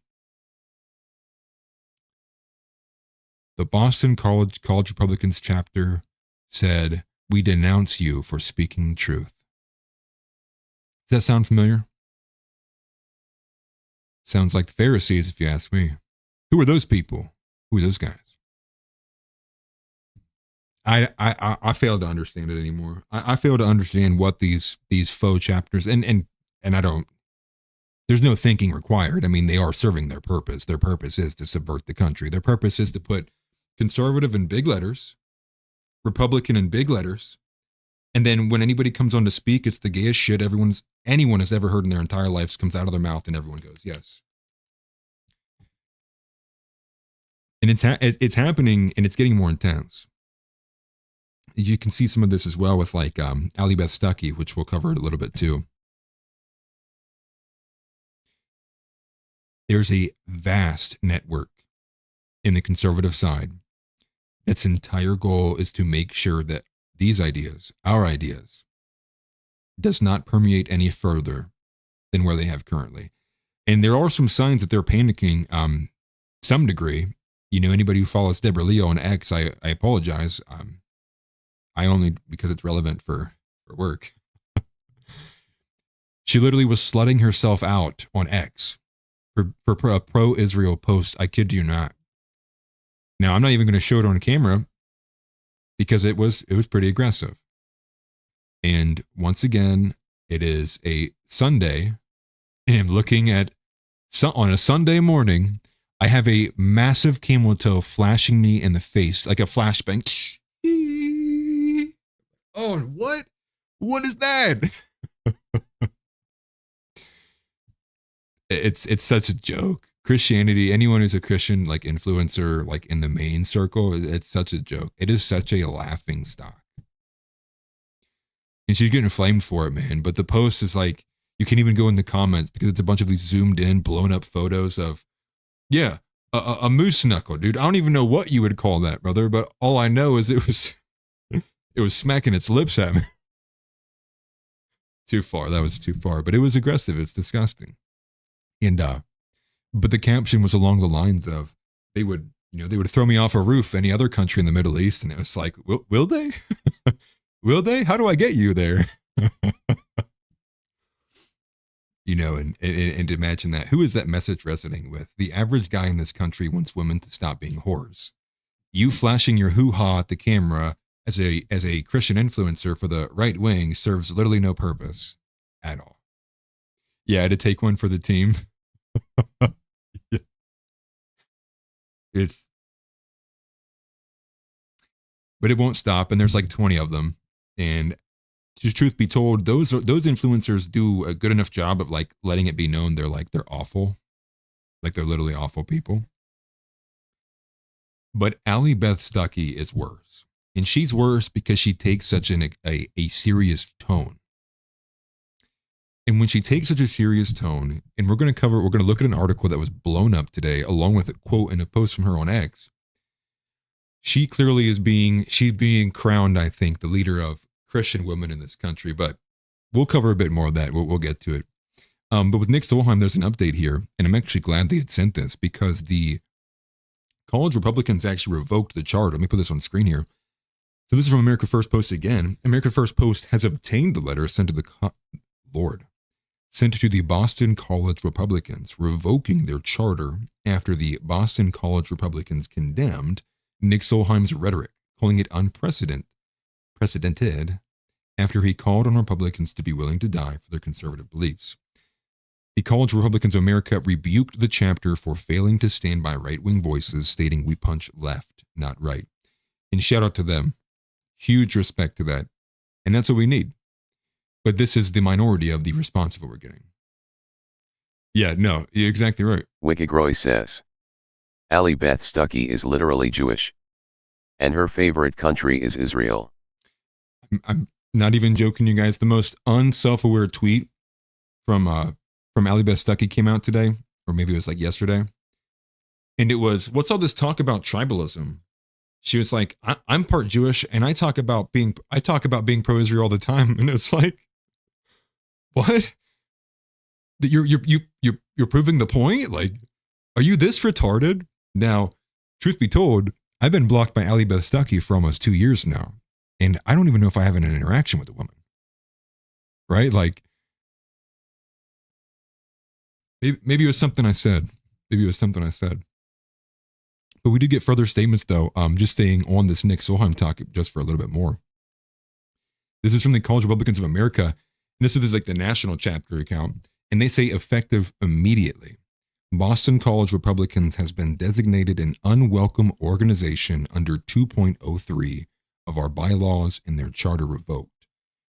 The Boston College Republicans chapter said, "We denounce you for speaking the truth." Does that sound familiar? Sounds like the Pharisees, if you ask me. Who are those people? Who are those guys? I fail to understand it anymore. I fail to understand what these faux chapters and I don't. There's no thinking required. I mean, they are serving their purpose. Their purpose is to subvert the country. Their purpose is to put conservative in big letters, Republican in big letters, and then when anybody comes on to speak, it's the gayest shit anyone has ever heard in their entire lives comes out of their mouth, and everyone goes, yes. And it's happening, and it's getting more intense. You can see some of this as well with like Ali Beth Stuckey, which we'll cover a little bit too. There's a vast network in the conservative side that's entire goal is to make sure that these ideas, our ideas, does not permeate any further than where they have currently. And there are some signs that they're panicking some degree. You know, anybody who follows Deborah Leo on X, I apologize. I only because it's relevant for work. She literally was slutting herself out on X for a pro-Israel post. I kid you not. Now, I'm not even going to show it on camera because it was pretty aggressive. And once again, it is a Sunday. And looking at on a Sunday morning, I have a massive camel toe flashing me in the face like a flashbang. Oh, what? What is that? It's such a joke. Christianity, anyone who's a Christian, like influencer, like in the main circle, it's such a joke. It is such a laughing stock. And she's getting flamed for it, man. But the post is like, you can't even go in the comments because it's a bunch of these zoomed in, blown up photos of, yeah, a moose knuckle, dude. I don't even know what you would call that, brother. But all I know is it was smacking its lips at me. Too far. That was too far. But it was aggressive. It's disgusting. And but the caption was along the lines of they would throw me off a roof any other country in the Middle East, and it was like, will they? Will they? How do I get you there? And imagine that. Who is that message resonating with? The average guy in this country wants women to stop being whores. You flashing your hoo-ha at the camera as a Christian influencer for the right wing serves literally no purpose at all. Yeah, I had to take one for the team. Yeah. But it won't stop, and there's like 20 of them. And to truth be told, those influencers do a good enough job of like letting it be known they're awful. Like they're literally awful people. But Ali Beth Stuckey is worse. And she's worse because she takes such a serious tone. And when she takes such a serious tone, and we're going to look at an article that was blown up today, along with a quote and a post from her on X. She clearly she's being crowned, I think, the leader of Christian women in this country. But we'll cover a bit more of that. We'll get to it. But with Nick Solheim, there's an update here, and I'm actually glad they had sent this because the college Republicans actually revoked the charter. Let me put this on screen here. So this is from America First Post again. America First Post has obtained the letter sent to the Boston College Republicans, revoking their charter after the Boston College Republicans condemned Nick Solheim's rhetoric, calling it unprecedented after he called on Republicans to be willing to die for their conservative beliefs. The College Republicans of America rebuked the chapter for failing to stand by right-wing voices, stating, "We punch left, not right." And shout out to them. Huge respect to that. And that's what we need. But this is the minority of the response of what we're getting. Yeah, no, you're exactly right. Wikigroy says, Ali Beth Stuckey is literally Jewish. And her favorite country is Israel. I'm not even joking, you guys. The most unself-aware tweet from Ali Beth Stuckey came out today, or maybe it was like yesterday. And it was, what's all this talk about tribalism? she was like, I'm part Jewish and I talk about being pro-Israel all the time. And it's like, what? That you're proving the point? Like, are you this retarded? Now, truth be told, I've been blocked by Ali Beth Stuckey for almost 2 years now. And I don't even know if I have an interaction with the woman. Right? Like, maybe it was something I said. But we did get further statements, though. Just staying on this Nick Solheim talk just for a little bit more. This is from the College Republicans of America. And this is like the national chapter account. And they say effective immediately. Boston College Republicans has been designated an unwelcome organization under 2.03 of our bylaws and their charter revoked.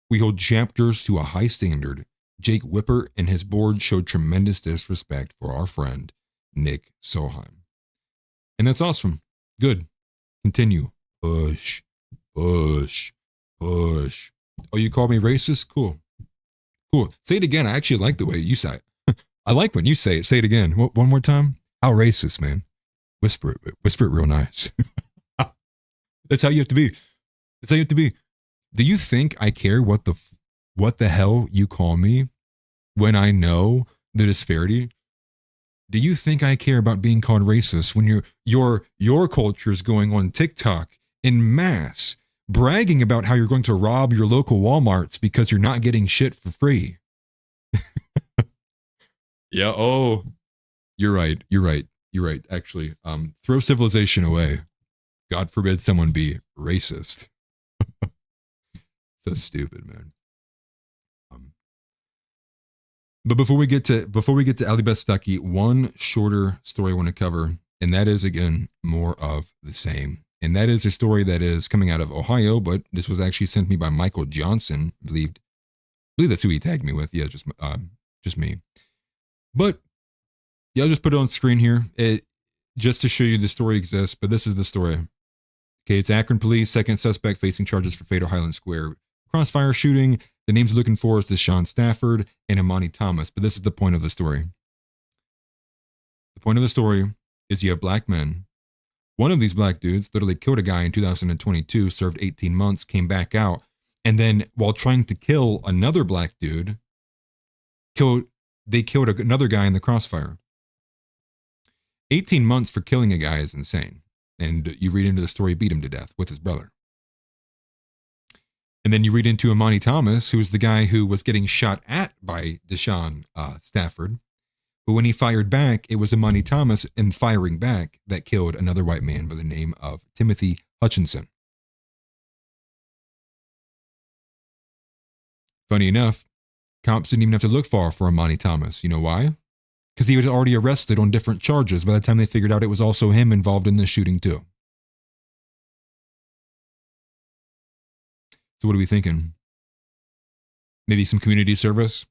We hold chapters to a high standard. Jake Whipper and his board showed tremendous disrespect for our friend, Nick Solheim. And that's awesome. Good. Continue. Push. Oh, you called me racist? Cool. Say it again. I actually like the way you say it. I like when you say it. Say it again. One more time. How racist, man. Whisper it real nice. That's how you have to be. Do you think I care what the hell you call me when I know the disparity? Do you think I care about being called racist when your culture is going on TikTok in mass bragging about how you're going to rob your local Walmarts because you're not getting shit for free? Yeah, oh, you're right. Actually, throw civilization away. God forbid someone be racist. So stupid, man. But before we get to Ali Beth Stuckey, one shorter story I want to cover, and that is again more of the same. And that is a story that is coming out of Ohio, but this was actually sent to me by Michael Johnson. I believe that's who he tagged me with. Yeah, just me. But yeah, I'll just put it on screen here, just to show you the story exists. But this is the story. Okay, it's Akron police, second suspect facing charges for fatal Highland Square crossfire shooting. The names looking for is Deshaun Stafford and Imani Thomas. But this is the point of the story. The point of the story is you have black men. One of these black dudes literally killed a guy in 2022, served 18 months, came back out, and then while trying to kill another black dude, they killed another guy in the crossfire. 18 months for killing a guy is insane. And you read into the story, beat him to death with his brother. And then you read into Imani Thomas, who was the guy who was getting shot at by Deshaun Stafford. But when he fired back, it was Imani Thomas in firing back that killed another white man by the name of Timothy Hutchinson. Funny enough, cops didn't even have to look far for Imani Thomas. You know why? Because he was already arrested on different charges by the time they figured out it was also him involved in the shooting too. So what are we thinking? Maybe some community service?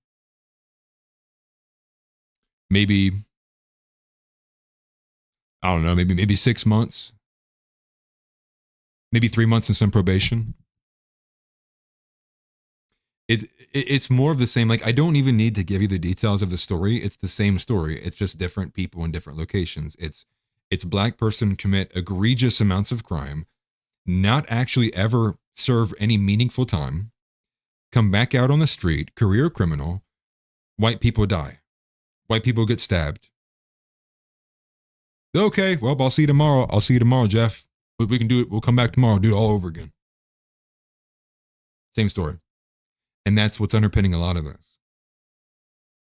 Maybe, I don't know, maybe 6 months? Maybe 3 months and some probation? It's more of the same. Like, I don't even need to give you the details of the story. It's the same story. It's just different people in different locations. It's black person commit egregious amounts of crime, not actually ever serve any meaningful time, come back out on the street, career criminal, white people die. White people get stabbed. Okay, well, I'll see you tomorrow. Jeff. We can do it. We'll come back tomorrow, do it all over again. Same story. And that's what's underpinning a lot of this.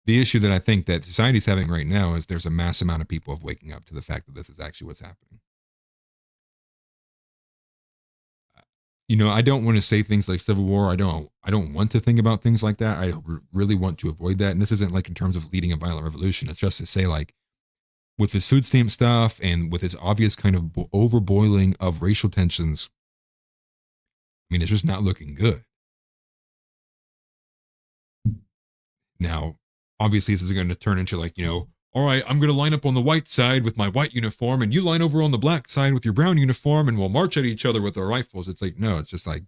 The issue that I think that society's having right now is there's a mass amount of people waking up to the fact that this is actually what's happening. You know, I don't want to say things like civil war. I don't want to think about things like that. I really want to avoid that. And this isn't like in terms of leading a violent revolution. It's just to say, like, with this food stamp stuff and with this obvious kind of overboiling of racial tensions, I mean, it's just not looking good. Now, obviously, this is going to turn into like, you know, all right, I'm going to line up on the white side with my white uniform and you line over on the black side with your brown uniform and we'll march at each other with our rifles. It's like, no, it's just like,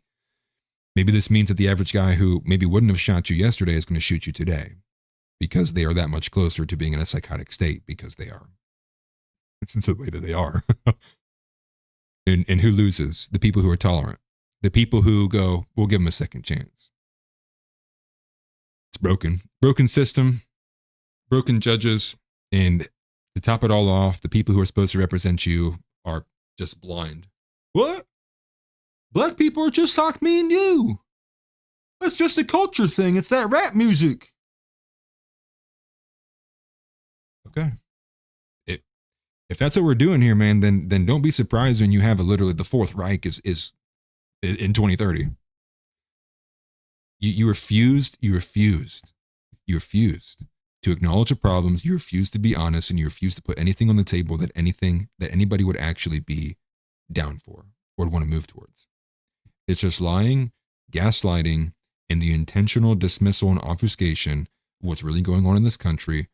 maybe this means that the average guy who maybe wouldn't have shot you yesterday is going to shoot you today because they are that much closer to being in a psychotic state because they are. It's the way that they are. And who loses? The people who are tolerant. The people who go, we'll give them a second chance. It's broken. Broken system, broken judges, and to top it all off, the people who are supposed to represent you are just blind. What? Black people are just like me and you. That's just a culture thing. It's that rap music. Okay. If that's what we're doing here, man, then don't be surprised when you have literally the Fourth Reich is in 2030. You refused to acknowledge the problems. You refused to be honest, and you refused to put anything on the table that anybody would actually be down for or would want to move towards. It's just lying, gaslighting, and the intentional dismissal and obfuscation of what's really going on in this country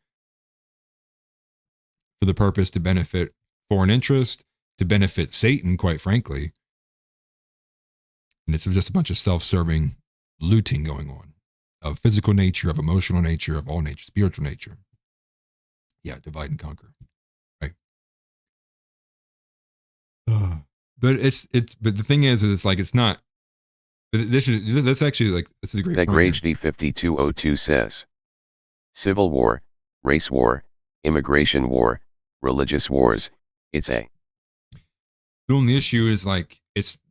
for the purpose to benefit foreign interest, to benefit Satan, quite frankly. And it's just a bunch of self-serving looting going on of physical nature, of emotional nature, of all nature, spiritual nature. Yeah, divide and conquer. Right. But but the thing is it's like, it's not, that's actually like, this is a great point. Rage 5202 says, civil war, race war, immigration war, religious wars, it's a. The only issue is like,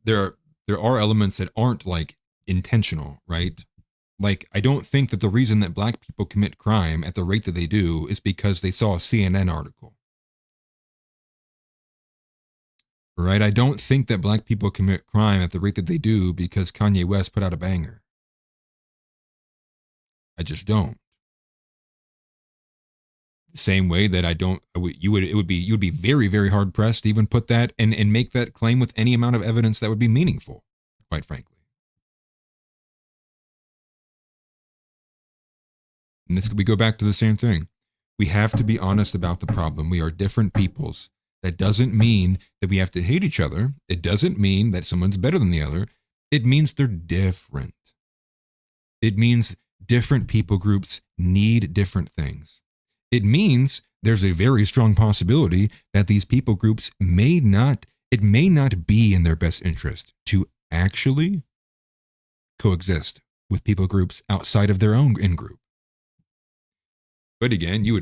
there are elements that aren't like intentional, right? Like, I don't think that the reason that black people commit crime at the rate that they do is because they saw a CNN article. Right? I don't think that black people commit crime at the rate that they do because Kanye West put out a banger. I just don't. The same way that you would be very, very hard pressed to even put that and make that claim with any amount of evidence that would be meaningful, quite frankly. And we go back to the same thing. We have to be honest about the problem. We are different peoples. That doesn't mean that we have to hate each other. It doesn't mean that someone's better than the other. It means they're different. It means different people groups need different things. It means there's a very strong possibility that these people groups may not be in their best interest to actually coexist with people groups outside of their own in-group. But again, you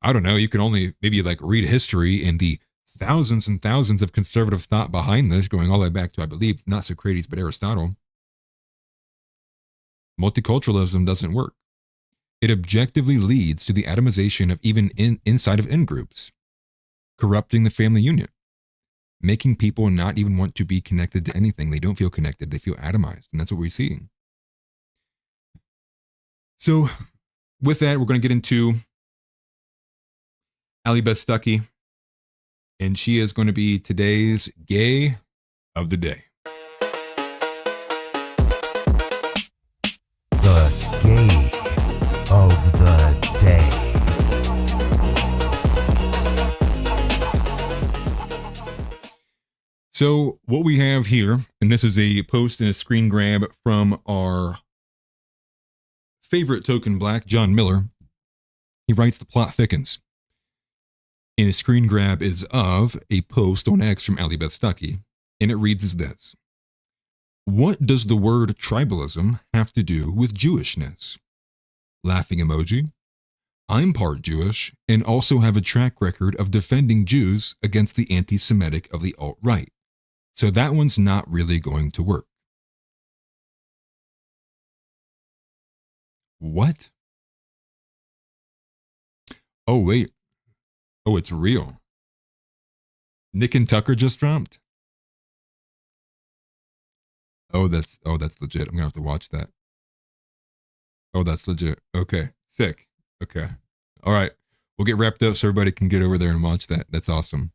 can only maybe like read history and the thousands and thousands of conservative thought behind this, going all the way back to, I believe, not Socrates, but Aristotle. Multiculturalism doesn't work. It objectively leads to the atomization of even inside of in-groups, corrupting the family unit, making people not even want to be connected to anything. They don't feel connected. They feel atomized, and that's what we're seeing. So with that, we're going to get into Allie Beth Stuckey, and she is going to be today's gay of the day. The gay of the day. So what we have here, and this is a post and a screen grab from our favorite token black, John Miller. He writes, "The plot thickens." And the screen grab is of a post on X from Allie Beth Stuckey, and it reads as this: "What does the word tribalism have to do with Jewishness?" Laughing emoji. "I'm part Jewish and also have a track record of defending Jews against the anti-Semitic of the alt-right. So that one's not really going to work." What? Oh, wait. Oh, it's real. Nick and Tucker just dropped. Oh, that's legit. I'm gonna have to watch that. Oh, that's legit. Okay. Sick. Okay. All right. We'll get wrapped up so everybody can get over there and watch that. That's awesome.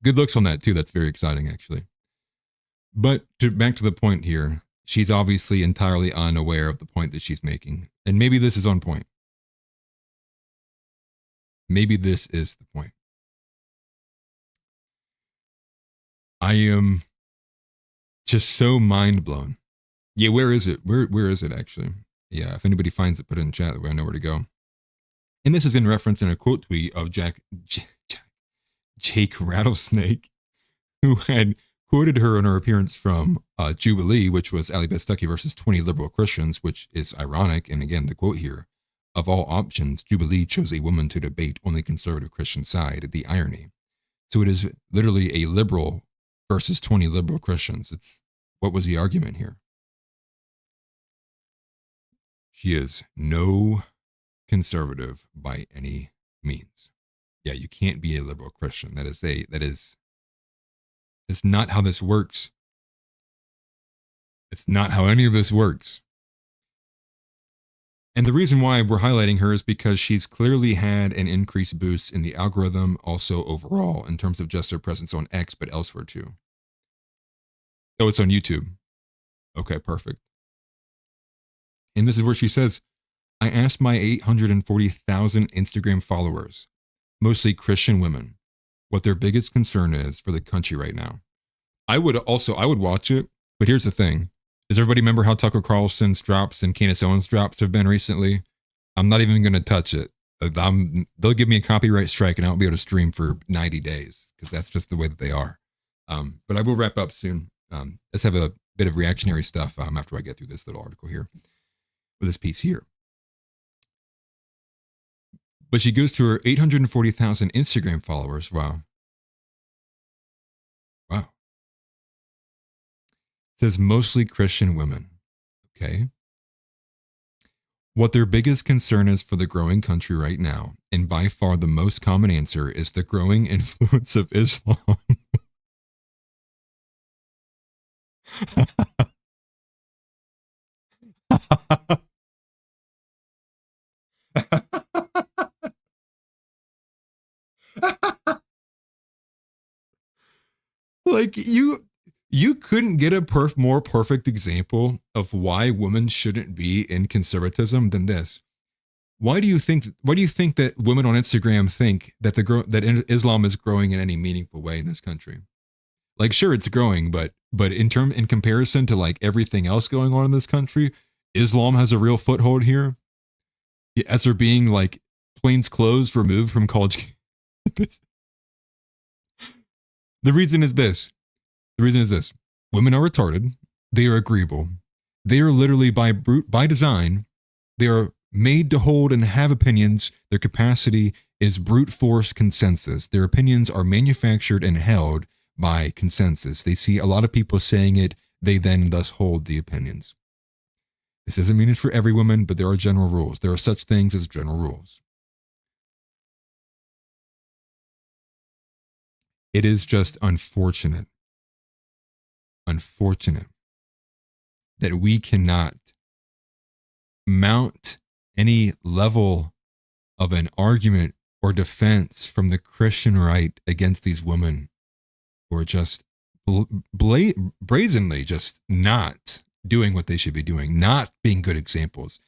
Good looks on that too. That's very exciting, actually. But back to the point here. She's obviously entirely unaware of the point that she's making. And maybe this is on point. Maybe this is the point. I am just so mind blown. Yeah, where is it? Where is it actually? Yeah, if anybody finds it, put it in chat. That way I know where to go. And this is in reference in a quote tweet of Jake Rattlesnake. who had quoted her in her appearance from Jubilee, which was Allie Beth Stuckey versus 20 liberal Christians, which is ironic. And again, the quote here, of all options, Jubilee chose a woman to debate on the conservative Christian side, the irony. So it is literally a liberal versus 20 liberal Christians. What was the argument here? She is no conservative by any means. Yeah, you can't be a liberal Christian. It's not how this works. It's not how any of this works. And the reason why we're highlighting her is because she's clearly had an increased boost in the algorithm, also overall, in terms of just her presence on X, but elsewhere too. Oh, it's on YouTube. Okay, perfect. And this is where she says, I asked my 840,000 Instagram followers, mostly Christian women, what their biggest concern is for the country right now. I would watch it, but here's the thing. Does everybody remember how Tucker Carlson's drops and Candace Owens' drops have been recently? I'm not even going to touch it. They'll give me a copyright strike and I won't be able to stream for 90 days because that's just the way that they are. But I will wrap up soon. Let's have a bit of reactionary stuff after I get through this little article here, with this piece here. But she goes to her 840,000 Instagram followers. Wow. Wow. It says mostly Christian women. Okay. What their biggest concern is for the growing country right now, and by far the most common answer, is the growing influence of Islam. Like you couldn't get a more perfect example of why women shouldn't be in conservatism than this. Why do you think that women on Instagram think that that Islam is growing in any meaningful way in this country? Like, sure, it's growing, but in comparison to like everything else going on in this country, Islam has a real foothold here. As they're being like plain clothes removed from college. The reason is this. Women are retarded. They are agreeable. They are literally by design. They are made to hold and have opinions. Their capacity is brute force consensus. Their opinions are manufactured and held by consensus. They see a lot of people saying it. They then thus hold the opinions. This doesn't mean it's for every woman, but there are general rules. There are such things as general rules. It is just unfortunate that we cannot mount any level of an argument or defense from the Christian right against these women who are just brazenly just not doing what they should be doing, not being good examples.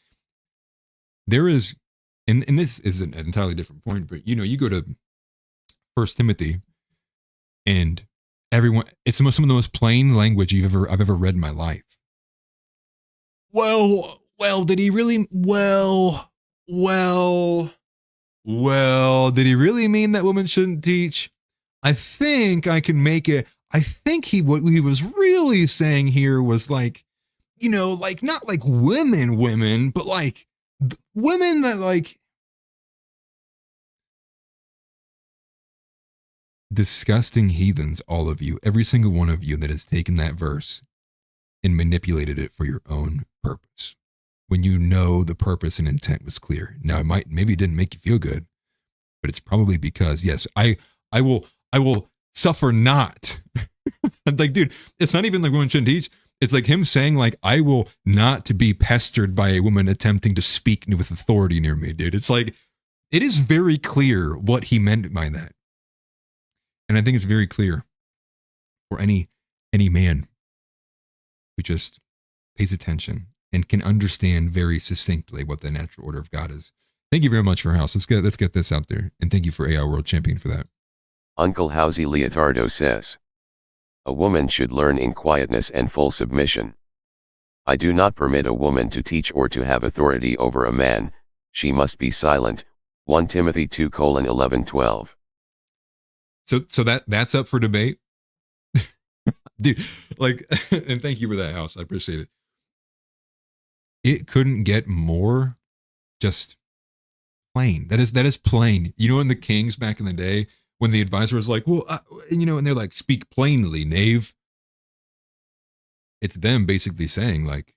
There is, and this is an entirely different point, but you go to 1 Timothy and everyone, it's some of the most plain language I've ever read in my life. Well, did he really, did he really mean that women shouldn't teach? I think I can make it. I think what he was really saying here was like, like not like women, but like women that like disgusting heathens, all of you, every single one of you that has taken that verse and manipulated it for your own purpose. When the purpose and intent was clear. Now maybe it didn't make you feel good, but it's probably because, yes, I will suffer not. Like, dude, it's not even like women shouldn't teach. It's like him saying like, I will not be pestered by a woman attempting to speak with authority near me, dude. It's like, it is very clear what he meant by that. And I think it's very clear for any man who just pays attention and can understand very succinctly what the natural order of God is. Thank you very much for House. Let's get this out there. And thank you for AI World Champion for that. Uncle Housey Leotardo says, a woman should learn in quietness and full submission. I do not permit a woman to teach or to have authority over a man, she must be silent. 1 Timothy 2:11-12. So that's up for debate. Dude, like, and thank you for that house. I appreciate it. It couldn't get more just plain. That is plain. You know, in the Kings back in the day, when the advisor was like, well, you know, and they're like, speak plainly, knave. It's them basically saying, like,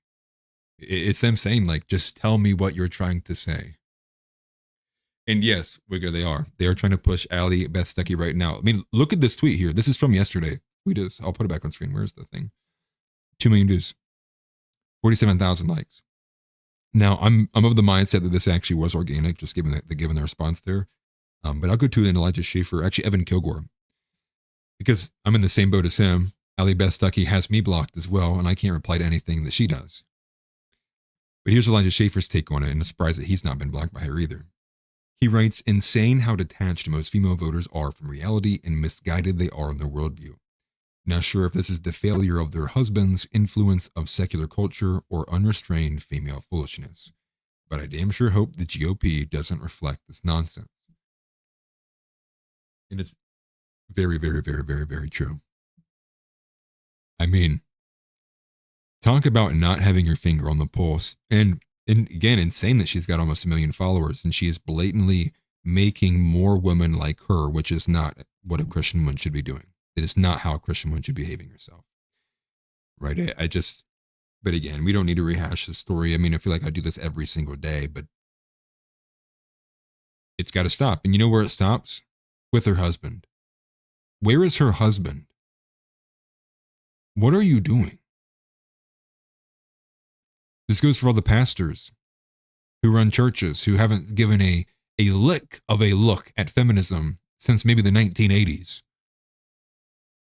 it's them saying, like, just tell me what you're trying to say. And yes, Wigger, they are. They are trying to push Ali Beth Stuckey right now. I mean, look at this tweet here. This is from yesterday. Tweet is, I'll put it back on screen. Where's the thing? 2 million views. 47,000 likes. Now, I'm of the mindset that this actually was organic, just given the response there. But I'll go to an Elijah Schaefer, actually Evan Kilgore, because I'm in the same boat as him. Ali Beth Stuckey has me blocked as well, and I can't reply to anything that she does. But here's Elijah Schaefer's take on it, and I'm surprised that he's not been blocked by her either. He writes, insane how detached most female voters are from reality and misguided they are in their worldview. Not sure if this is the failure of their husbands, influence of secular culture, or unrestrained female foolishness. But I damn sure hope the GOP doesn't reflect this nonsense. And it's very, very, very, very, very true. I mean, talk about not having your finger on the pulse. And again, insane that she's got almost 1 million followers and she is blatantly making more women like her, which is not what a Christian woman should be doing. It is not how a Christian woman should be behaving herself. Right? But again, we don't need to rehash the story. I mean, I feel like I do this every single day, but it's got to stop. And you know where it stops? With her husband. Where is her husband? What are you doing? This goes for all the pastors who run churches who haven't given a lick of a look at feminism since maybe the 1980s.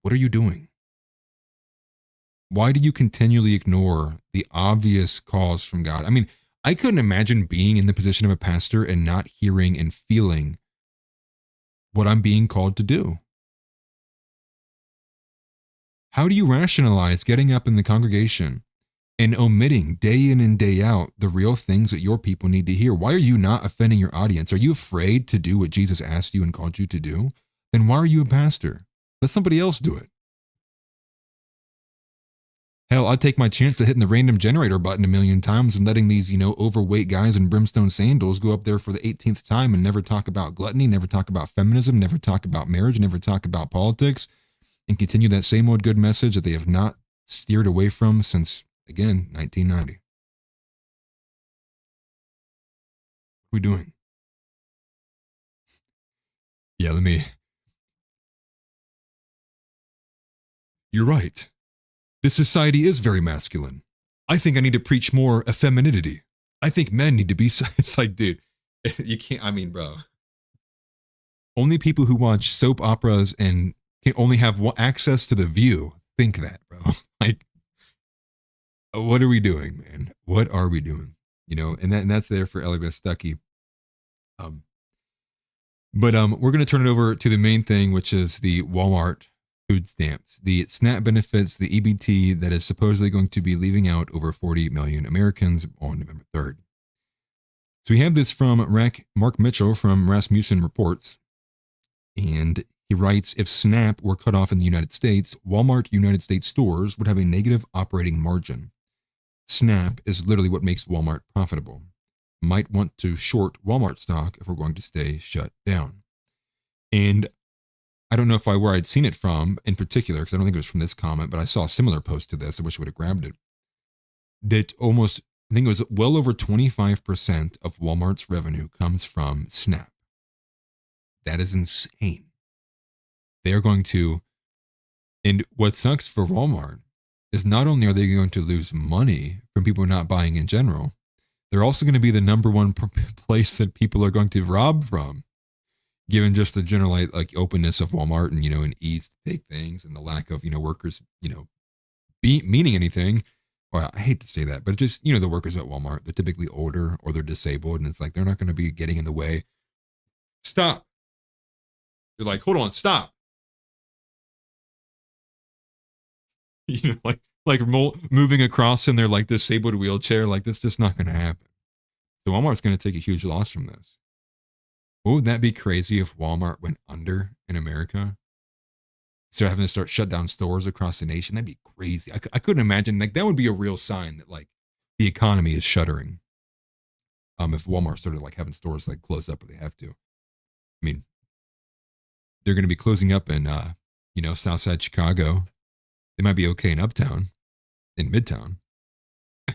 What are you doing? Why do you continually ignore the obvious calls from God? I mean, I couldn't imagine being in the position of a pastor and not hearing and feeling what I'm being called to do. How do you rationalize getting up in the congregation and omitting day in and day out the real things that your people need to hear? Why are you not offending your audience? Are you afraid to do what Jesus asked you and called you to do? Then why are you a pastor? Let somebody else do it. Hell, I'd take my chance to hitting the random generator button 1 million times and letting these, overweight guys in brimstone sandals go up there for the 18th time and never talk about gluttony, never talk about feminism, never talk about marriage, never talk about politics, and continue that same old good message that they have not steered away from since, again, 1990. What are we doing? Yeah, You're right. This society is very masculine. I think I need to preach more femininity. I think men need to be, it's like, dude, you can't, bro. Only people who watch soap operas and can only have access to The View think that, bro. Like, what are we doing, man? What are we doing? And that's there for Elizabeth Stuckey. We're going to turn it over to the main thing, which is the Walmart food stamps, the SNAP benefits, the EBT that is supposedly going to be leaving out over 40 million Americans on November 3rd. So we have this from Mark Mitchell from Rasmussen Reports, and he writes, if SNAP were cut off in the United States, Walmart United States stores would have a negative operating margin. SNAP is literally what makes Walmart profitable. Might want to short Walmart stock if we're going to stay shut down. And I don't know where I'd seen it from in particular, because I don't think it was from this comment, but I saw a similar post to this. I wish I would have grabbed it. That I think it was well over 25% of Walmart's revenue comes from SNAP. That is insane. They are going to, and what sucks for Walmart is not only are they going to lose money from people not buying in general, they're also going to be the number one place that people are going to rob from. Given just the general like openness of Walmart and, and ease to take things and the lack of, workers, meaning anything. Well, I hate to say that, but just, the workers at Walmart, they're typically older or they're disabled. And it's like, they're not going to be getting in the way. Stop. You're like, hold on, stop. Moving across in their like disabled wheelchair, like that's just not going to happen. So Walmart's going to take a huge loss from this. What would that be crazy if Walmart went under in America? So having to shut down stores across the nation, that'd be crazy. I couldn't imagine, like, that would be a real sign that, like, the economy is shuttering. If Walmart started, like, having stores, like, close up or they have to. I mean, they're going to be closing up in, Southside Chicago. They might be okay in Uptown, in Midtown,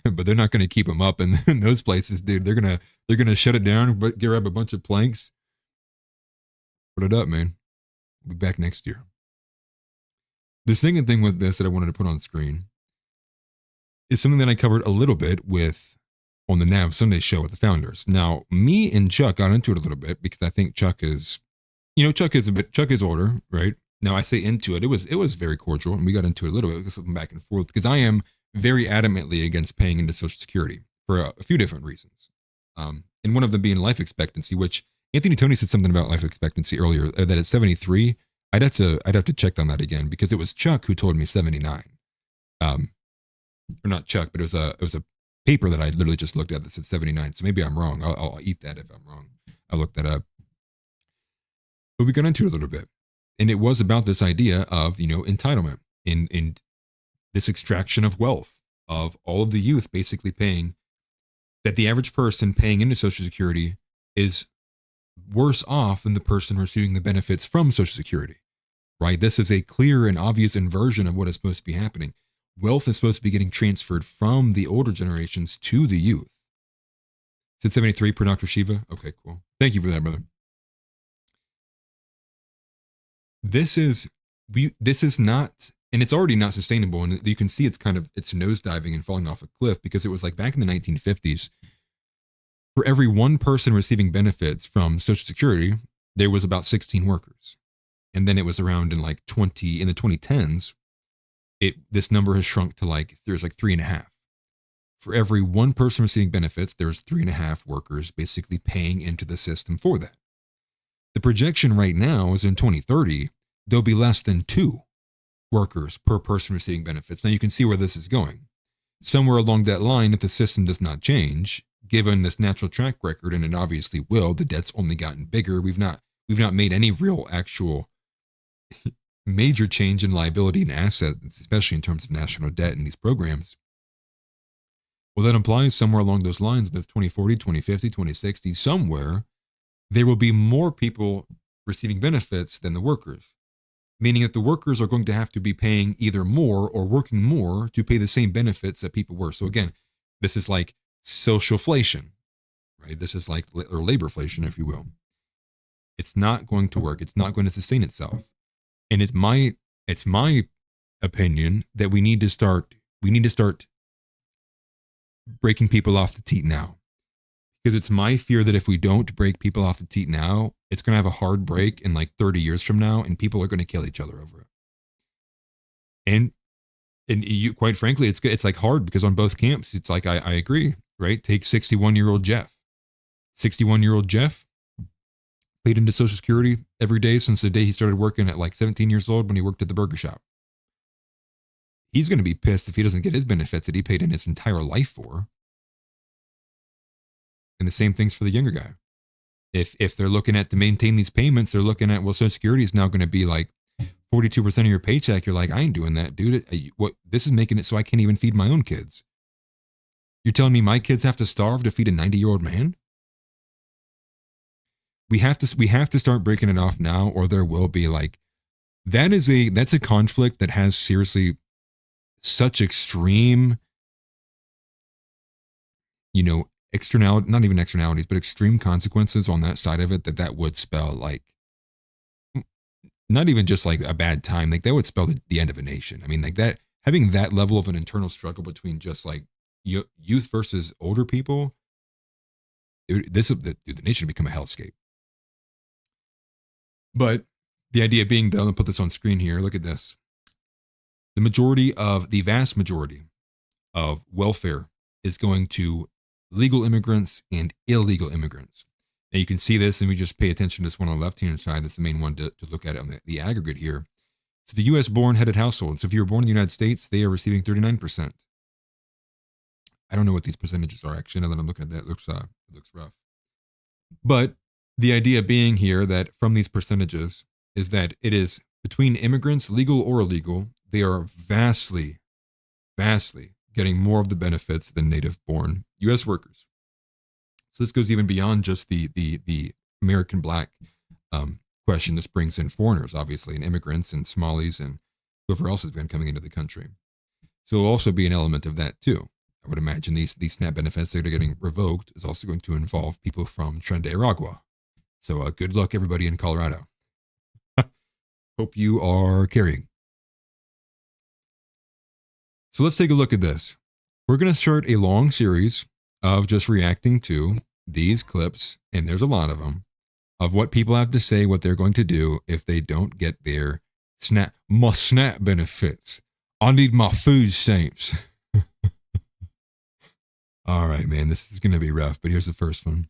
but they're not going to keep them up in those places, dude. They're gonna shut it down, but grab a bunch of planks, put it up, man. We'll be back next year. The second thing with this that I wanted to put on screen is something that I covered a little bit on the Nav Sunday show with the founders. Now, me and Chuck got into it a little bit because I think Chuck is older, right? Now I say into it. It was very cordial, and we got into it a little bit, something back and forth, because I am very adamantly against paying into Social Security for a few different reasons. And one of them being life expectancy, which Anthony Tony said something about life expectancy earlier, that at 73, I'd have to check on that again, because it was Chuck who told me 79. Or not Chuck, but it was a paper that I literally just looked at that said 79. So maybe I'm wrong. I'll eat that if I'm wrong. I'll look that up. But we got into it a little bit, and it was about this idea of, entitlement in this extraction of wealth of all of the youth basically paying, that the average person paying into Social Security is worse off than the person receiving the benefits from Social Security, right? This is a clear and obvious inversion of what is supposed to be happening. Wealth is supposed to be getting transferred from the older generations to the youth. Is it 73 per Dr. Shiva? Okay, cool. Thank you for that, brother. This is not, and it's already not sustainable. And you can see it's nosediving and falling off a cliff, because it was like back in the 1950s, for every one person receiving benefits from Social Security, there was about 16 workers. And then it was around in the 2010s, this number has shrunk to there's 3.5. For every one person receiving benefits, there's 3.5 workers basically paying into the system for that. The projection right now is in 2030, there'll be less than 2 workers per person receiving benefits. Now you can see where this is going. Somewhere along that line, if the system does not change, given this natural track record, and it obviously will, the debt's only gotten bigger. We've not made any real actual major change in liability and assets, especially in terms of national debt in these programs. Well, that implies somewhere along those lines, but 2040, 2050, 2060, somewhere, there will be more people receiving benefits than the workers, meaning that the workers are going to have to be paying either more or working more to pay the same benefits that people were. So again, this is like socialflation, right? This is like or laborflation, if you will. It's not going to work. It's not going to sustain itself. And it's my opinion that we need to start breaking people off the teat now. Because it's my fear that if we don't break people off the teat now, it's going to have a hard break in 30 years from now, and people are going to kill each other over it. And you, quite frankly, it's hard, because on both camps, it's I agree, right? Take 61-year-old Jeff. 61-year-old Jeff paid into Social Security every day since the day he started working at 17 years old when he worked at the burger shop. He's going to be pissed if he doesn't get his benefits that he paid in his entire life for. And the same thing's for the younger guy. If they're looking at to maintain these payments, they're looking at, well, Social Security is now going to be 42% of your paycheck. You're like, I ain't doing that, dude. This is making it so I can't even feed my own kids. You're telling me my kids have to starve to feed a 90-year-old man? We have to start breaking it off now, or there will be that's a conflict that has seriously such extreme, not even externalities, but extreme consequences on that side of it, that would spell not even just a bad time, that would spell the end of a nation. I mean, that, having that level of an internal struggle between just youth versus older people, the nation would become a hellscape. But the idea being, though, I'll put this on screen here. Look at this. The vast majority of welfare is going to legal immigrants and illegal immigrants. Now you can see this, and we just pay attention to this one on the left-hand side. That's the main one to look at it on the aggregate here. So the U.S.-born headed household. So if you were born in the United States, they are receiving 39%. I don't know what these percentages are, actually. Now that I'm looking at that, it looks rough. But the idea being here that from these percentages is that it is Between immigrants, legal or illegal, they are vastly getting more of the benefits than native-born U.S. workers. So this goes even beyond just the American black question. This brings in foreigners, obviously, and immigrants and Somalis and whoever else has been coming into the country. So it'll also be an element of that too. I would imagine these SNAP benefits that are getting revoked is also going to involve people from Trinidad and Aragua. So good luck, everybody in Colorado. Hope you are carrying. So let's take a look at this. We're going to start a long series of just reacting to these clips, and there's a lot of them, of what people have to say, what they're going to do if they don't get their SNAP benefits. I need my food stamps. All right, man, this is going to be rough, but here's the first one.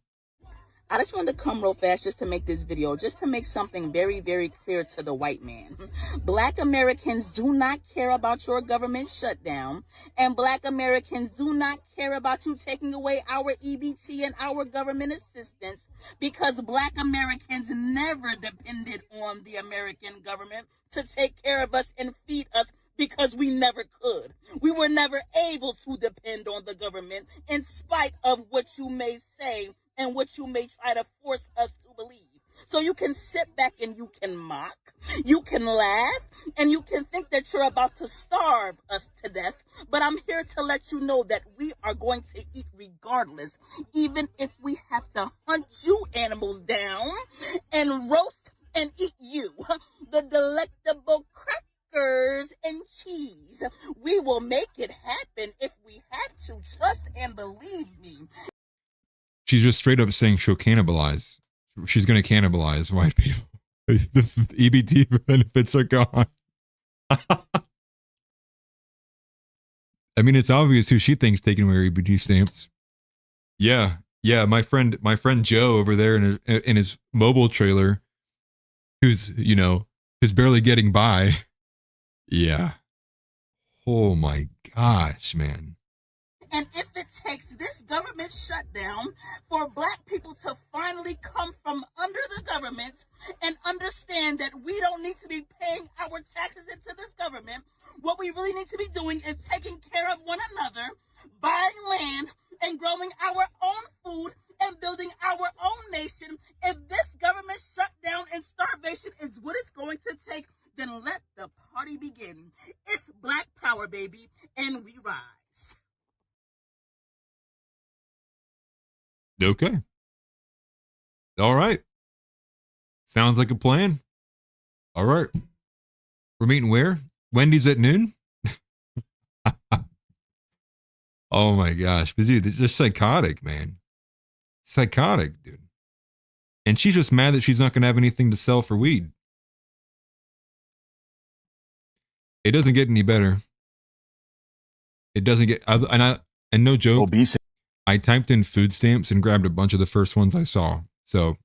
I just wanted to come real fast just to make this video, just to make something very, very clear to the white man. Black Americans do not care about your government shutdown, and Black Americans do not care about you taking away our EBT and our government assistance, because Black Americans never depended on the American government to take care of us and feed us, because we never could. We were never able to depend on the government, in spite of what you may say and what you may try to force us to believe. So you can sit back and you can mock, you can laugh, and you can think that you're about to starve us to death. But I'm here to let you know that we are going to eat regardless, even if we have to hunt you animals down and roast and eat you. The delectable crackers and cheese. We will make it happen if we have to. Trust and believe me. She's just straight up saying she'll cannibalize. She's going to cannibalize white people. The EBT benefits are gone. I mean, it's obvious who she thinks taking away her EBT stamps. Yeah, my friend Joe over there in his mobile trailer, who's barely getting by. Yeah. Oh my gosh, man. And if it takes this government shutdown for Black people to finally come from under the government and understand that we don't need to be paying our taxes into this government, what we really need to be doing is taking care of one another, buying land, and growing our own food and building our own nation. If this government shutdown and starvation is what it's going to take, then let the party begin. It's Black power, baby, and we rise. Okay. All right. Sounds like a plan. All right. We're meeting where? Wendy's at noon? Oh my gosh. But dude, it's just psychotic, man. Psychotic, dude. And she's just mad that she's not going to have anything to sell for weed. It doesn't get any better. It doesn't get, and no joke. Obesity. I typed in food stamps and grabbed a bunch of the first ones I saw. So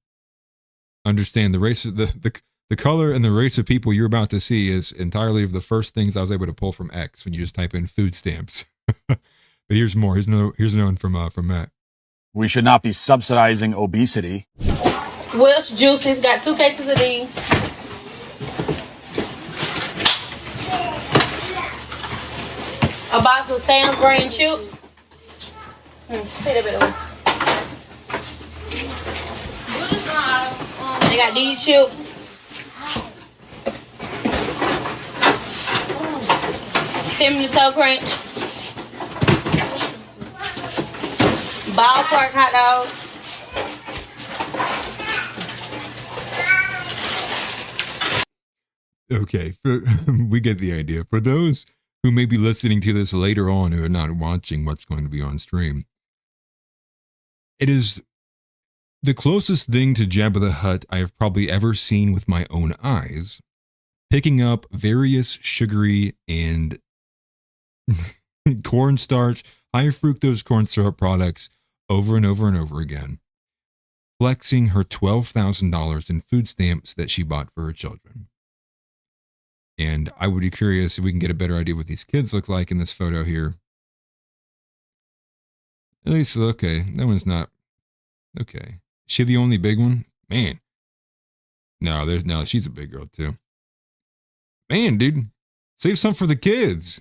understand the race of the color and the race of people you're about to see is entirely of the first things I was able to pull from X when you just type in food stamps. But here's more. Here's another one from Matt. We should not be subsidizing obesity. Welch Juices got 2 cases of these. A box of Sam Green chips. Take that bit away. They got these chips. Cinnamon Toe Crunch. Ballpark hot dogs. Okay, we get the idea. For those who may be listening to this later on who are not watching what's going to be on stream, it is the closest thing to Jabba the Hutt I have probably ever seen with my own eyes, picking up various sugary and cornstarch, high fructose corn syrup products over and over and over again, flexing her $12,000 in food stamps that she bought for her children. And I would be curious if we can get a better idea what these kids look like in this photo here. At least, okay, that one's not, okay. Is she the only big one? Man. No, she's a big girl too. Man, dude, save some for the kids.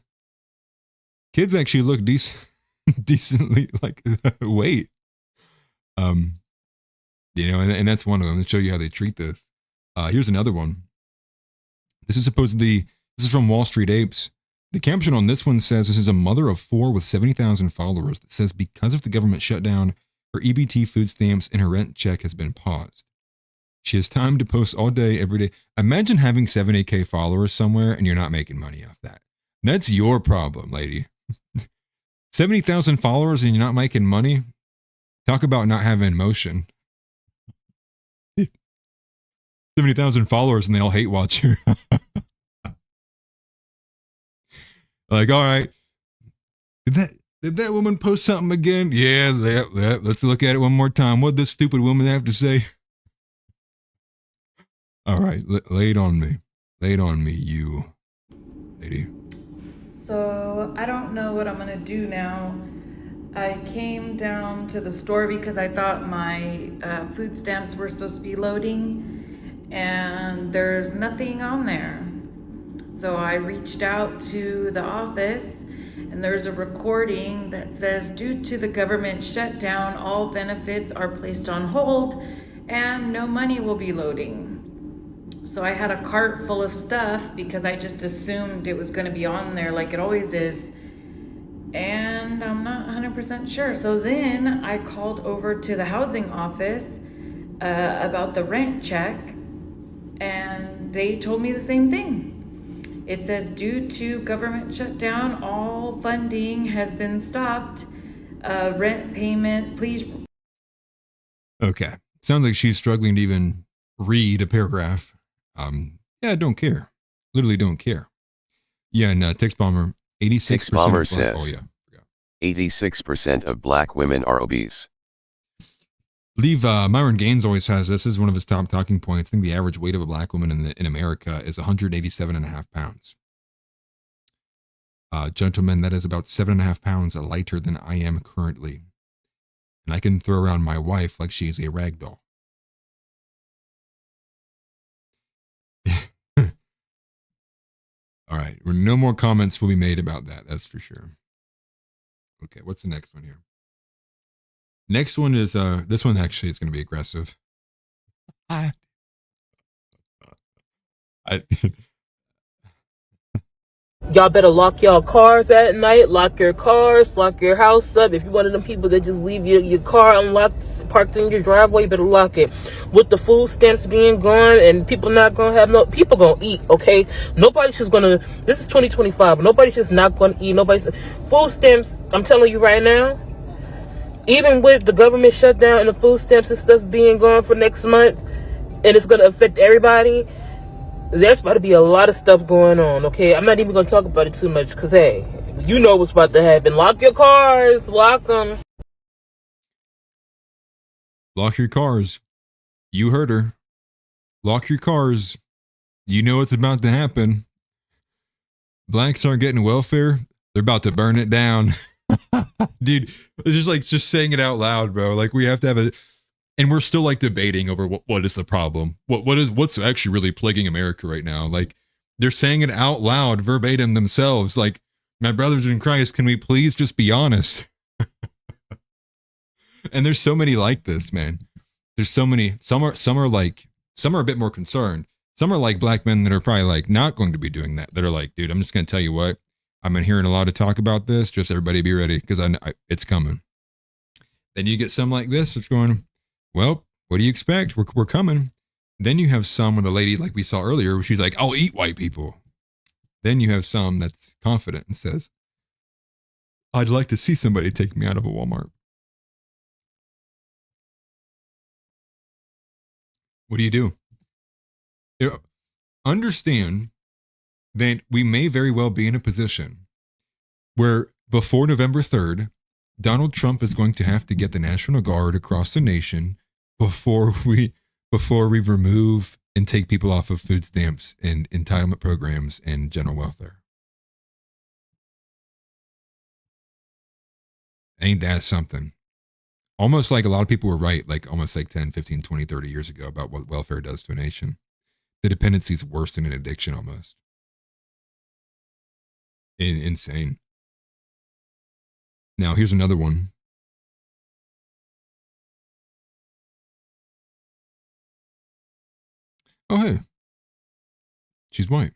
Kids actually look decently like weight. You know, and that's one of them to show you how they treat this. Here's another one. This is from Wall Street Apes. The caption on this one says, this is a mother of 4 with 70,000 followers that says because of the government shutdown, her EBT food stamps and her rent check has been paused. She has time to post all day, every day. Imagine having 70K followers somewhere and you're not making money off that. That's your problem, lady. 70,000 followers and you're not making money? Talk about not having motion. 70,000 followers and they all hate watch you. Like, all right. Did that woman post something again? Yeah, let's look at it one more time. What did this stupid woman have to say? All right, lay it on me. Lay it on me, you lady. So I don't know what I'm gonna do now. I came down to the store because I thought my food stamps were supposed to be loading, and there's nothing on there. So I reached out to the office, and there's a recording that says, due to the government shutdown, all benefits are placed on hold and no money will be loading. So I had a cart full of stuff because I just assumed it was going to be on there like it always is. And I'm not 100% sure. So then I called over to the housing office about the rent check, and they told me the same thing. It says, due to government shutdown, all funding has been stopped. Rent payment, please. Okay. Sounds like she's struggling to even read a paragraph. Yeah, don't care. Literally don't care. Yeah, and Text Bomber, 86%. Text Bomber of says, oh, yeah. 86% of black women are obese. Leave, Myron Gaines always has this. This is one of his top talking points. I think the average weight of a black woman in America is 187.5 pounds. Gentlemen, that is about 7.5 pounds lighter than I am currently. And I can throw around my wife like she is a rag doll. All right. No more comments will be made about that. That's for sure. Okay. What's the next one here? Next one is, this one actually is going to be aggressive. Y'all better lock y'all cars at night, lock your cars, lock your house up. If you're one of them people that just leave your car unlocked, parked in your driveway, you better lock it. With the food stamps being gone and people not gonna have no, people gonna eat, okay? Nobody's just gonna, this is 2025, nobody's just not gonna eat, food stamps, I'm telling you right now, even with the government shutdown and the food stamps and stuff being gone for next month, and it's gonna affect everybody, there's about to be a lot of stuff going on, okay? I'm not even going to talk about it too much because, hey, you know what's about to happen. Lock your cars. Lock them. Lock your cars. You heard her. Lock your cars. You know what's about to happen. Blacks aren't getting welfare. They're about to burn it down. Dude, it's just saying it out loud, bro. Like, we have to have a... And we're still like debating over what is the problem? What's actually really plaguing America right now? Like, they're saying it out loud, verbatim themselves. Like, my brothers in Christ, can we please just be honest? And there's so many like this, man. There's so many. Some are a bit more concerned. Some are like black men that are probably like not going to be doing that. That are like, dude, I'm just going to tell you what. I've been hearing a lot of talk about this. Just everybody be ready because it's coming. Then you get some like this. It's going, well, what do you expect? We're coming. Then you have some with a lady like we saw earlier, where she's like, I'll eat white people. Then you have some that's confident and says, I'd like to see somebody take me out of a Walmart. What do? You know, understand that we may very well be in a position where before November 3rd, Donald Trump is going to have to get the National Guard across the nation before we remove and take people off of food stamps and entitlement programs and general welfare. Ain't that something? Almost like a lot of people were right, like almost like 10, 15, 20, 30 years ago about what welfare does to a nation. The dependency is worse than an addiction almost. Insane. Now, here's another one. Oh, hey. She's white.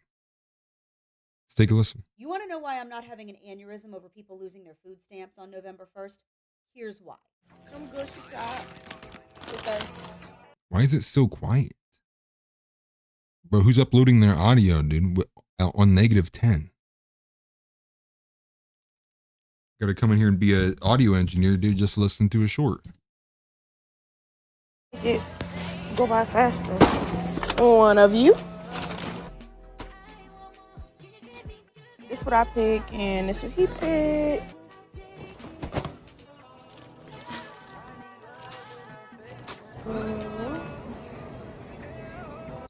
Let's take a listen. You want to know why I'm not having an aneurysm over people losing their food stamps on November 1st? Here's why. Come grocery shop with us. Why is it so quiet? Bro, who's uploading their audio, dude, on -10? Gotta come in here and be an audio engineer, dude, just listen to a short. Go by faster. One of you. This what I pick, and this what he picked.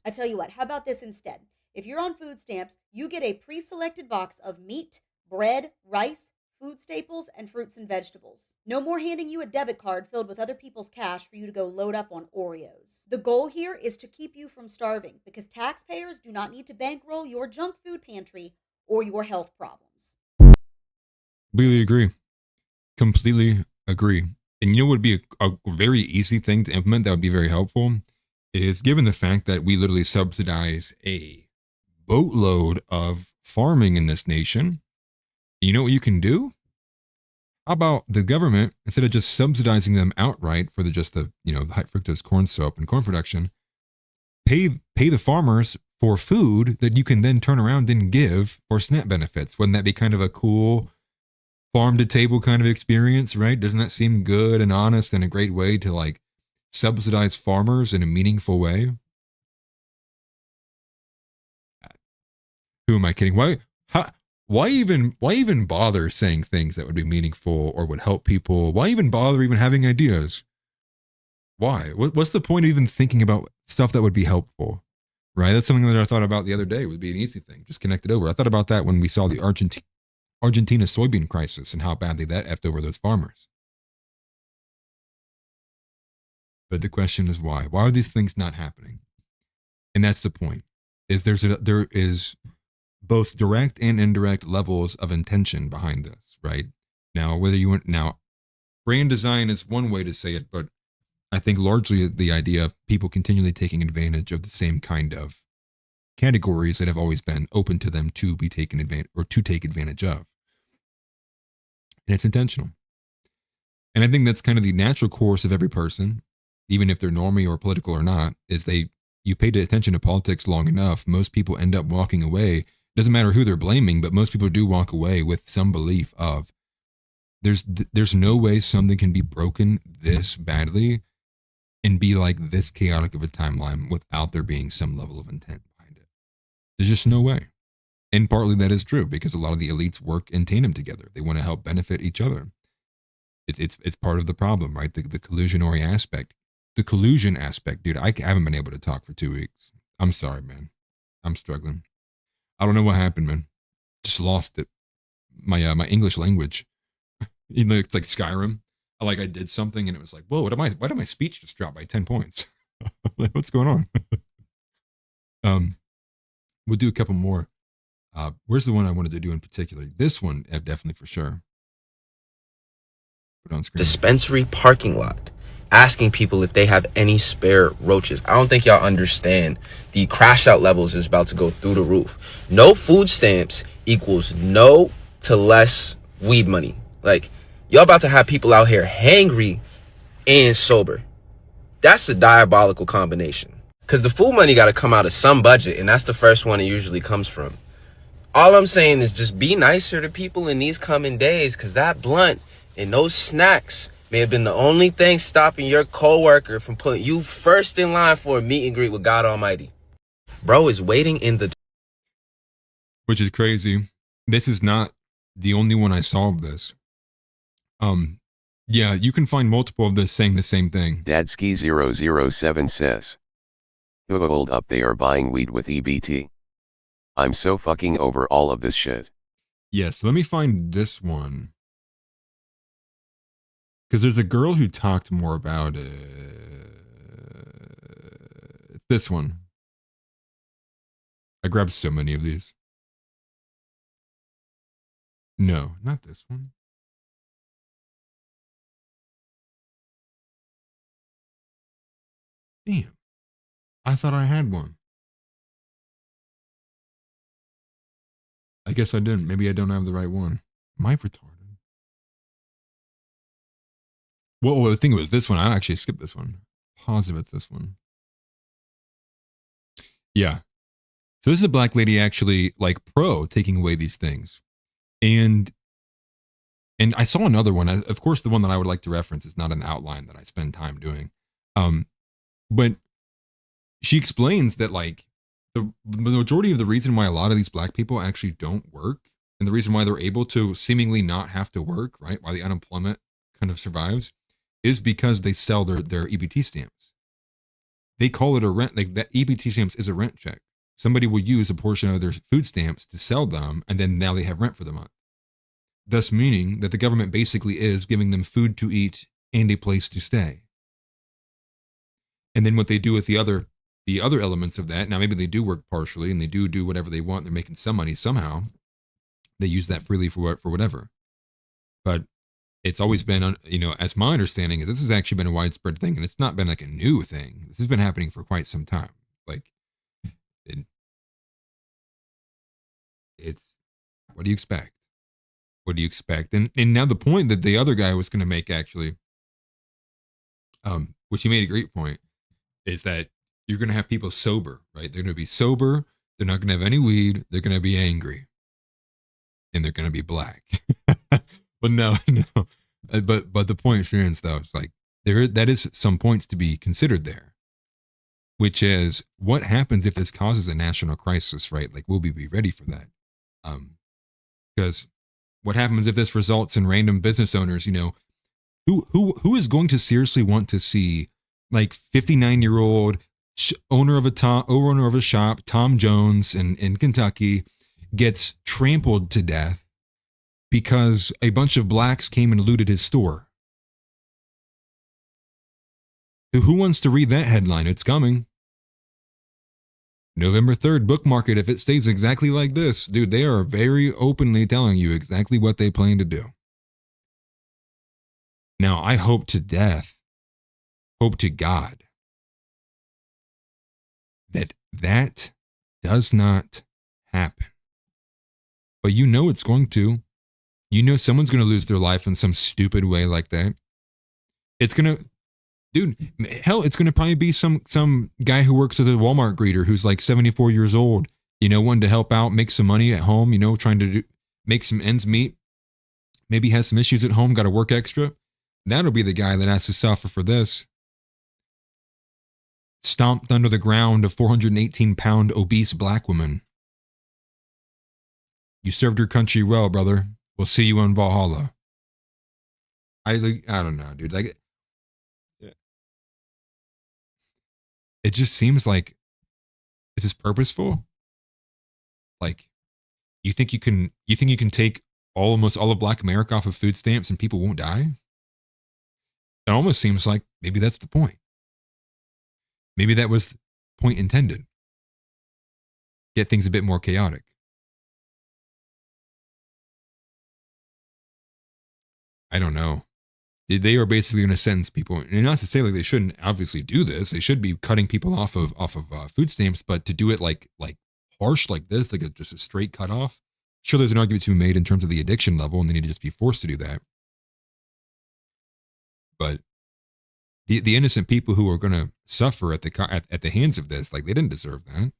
I tell you what, how about this instead? If you're on food stamps, you get a pre-selected box of meat, bread, rice, food staples, and fruits and vegetables. No more handing you a debit card filled with other people's cash for you to go load up on Oreos. The goal here is to keep you from starving because taxpayers do not need to bankroll your junk food pantry or your health problems. Completely agree. Completely agree. And you know what would be a very easy thing to implement that would be very helpful is given the fact that we literally subsidize a boatload of farming in this nation. You know what you can do? How about the government, instead of just subsidizing them outright for the high fructose corn syrup and corn production, pay the farmers for food that you can then turn around and give for SNAP benefits? Wouldn't that be kind of a cool farm to table kind of experience, right? Doesn't that seem good and honest and a great way to like subsidize farmers in a meaningful way? Who am I kidding? Why even bother saying things that would be meaningful or would help people? Why even bother even having ideas? Why? What's the point of even thinking about stuff that would be helpful? Right? That's something that I thought about the other day. Would be an easy thing. Just connect it over. I thought about that when we saw the Argentina soybean crisis and how badly that effed over those farmers. But the question is why? Why are these things not happening? And that's the point. There is both direct and indirect levels of intention behind this, right? Now, brand design is one way to say it, but I think largely the idea of people continually taking advantage of the same kind of categories that have always been open to them to be taken advantage or to take advantage of. And it's intentional. And I think that's kind of the natural course of every person, even if they're normie or political or not, is you pay attention to politics long enough, most people end up walking away. Doesn't matter who they're blaming, but most people do walk away with some belief of there's no way something can be broken this badly and be like this chaotic of a timeline without there being some level of intent behind it. There's just no way. And partly that is true because a lot of the elites work in tandem together. They want to help benefit each other. It's part of the problem, right? The collusionary aspect. The collusion aspect, dude, I haven't been able to talk for 2 weeks. I'm sorry, man. I'm struggling. I don't know what happened, man. Just lost it. My English language. It's like Skyrim. I did something and it was like, whoa, why did my speech just drop by 10 points? What's going on? We'll do a couple more. Where's the one I wanted to do in particular? This one, definitely for sure. Put it on screen. Dispensary parking lot, asking people if they have any spare roaches. I don't think y'all understand. The crash out levels is about to go through the roof. No food stamps equals no to less weed money. Like, y'all about to have people out here hangry and sober. That's a diabolical combination. Because the food money got to come out of some budget, and that's the first one it usually comes from. All I'm saying is just be nicer to people in these coming days, because that blunt and those snacks may have been the only thing stopping your coworker from putting you first in line for a meet and greet with God Almighty. Bro is waiting in the... Which is crazy. This is not the only one I saw of this. Yeah, you can find multiple of this saying the same thing. Dadski007 says, hold up, they are buying weed with EBT. I'm so fucking over all of this shit. Yes, let me find this one. Because there's a girl who talked more about it. This one. I grabbed so many of these. No, not this one. Damn. I thought I had one. I guess I didn't. Maybe I don't have the right one. Am I retarded? Well, I think it was this one. I actually skipped this one. Positive it's this one. Yeah. So this is a black lady actually like pro taking away these things. And I saw another one. Of course, the one that I would like to reference is not an outline that I spend time doing. But she explains that like the majority of the reason why a lot of these black people actually don't work, and the reason why they're able to seemingly not have to work, right? Why the unemployment kind of survives, is because they sell their EBT stamps. They call it a rent, like that EBT stamps is a rent check. Somebody will use a portion of their food stamps to sell them, and then now they have rent for the month. Thus meaning that the government basically is giving them food to eat and a place to stay. And then what they do with the other elements of that, now maybe they do work partially and they do whatever they want, they're making some money somehow. They use that freely for whatever. But it's always been, as my understanding, this has actually been a widespread thing, and it's not been like a new thing. This has been happening for quite some time. Like, it's, what do you expect? What do you expect? And now the point that the other guy was going to make actually, which he made a great point, is that you're going to have people sober, right? They're going to be sober. They're not going to have any weed. They're going to be angry. And they're going to be black. But no. But the point stands though. It's like that is some points to be considered there, which is what happens if this causes a national crisis, right? Like, will we be ready for that? Because what happens if this results in random business owners, who is going to seriously want to see like 59-year-old owner of a shop, Tom Jones in Kentucky, gets trampled to death because a bunch of blacks came and looted his store? Who wants to read that headline? It's coming. November 3rd, bookmark it if it stays exactly like this. Dude, they are very openly telling you exactly what they plan to do. Now, I hope to God, that does not happen. But it's going to. Someone's going to lose their life in some stupid way like that. It's going to, dude, hell, it's going to probably be some guy who works as a Walmart greeter who's like 74 years old, wanting to help out, make some money at home, trying to make some ends meet. Maybe has some issues at home, got to work extra. That'll be the guy that has to suffer for this. Stomped under the ground, a 418-pound obese black woman. You served your country well, brother. We'll see you in Valhalla. I don't know, dude. Like, it just seems like, is this purposeful? Like, you think you can take almost all of Black America off of food stamps and people won't die? It almost seems like maybe that's the point. Maybe that was the point intended. Get things a bit more chaotic. I don't know. They are basically going to sentence people, and not to say like they shouldn't obviously do this. They should be cutting people off of food stamps, but to do it like harsh like this, like just a straight cut off. Sure, there's an argument to be made in terms of the addiction level, and they need to just be forced to do that. But the innocent people who are going to suffer at the hands of this, like, they didn't deserve that.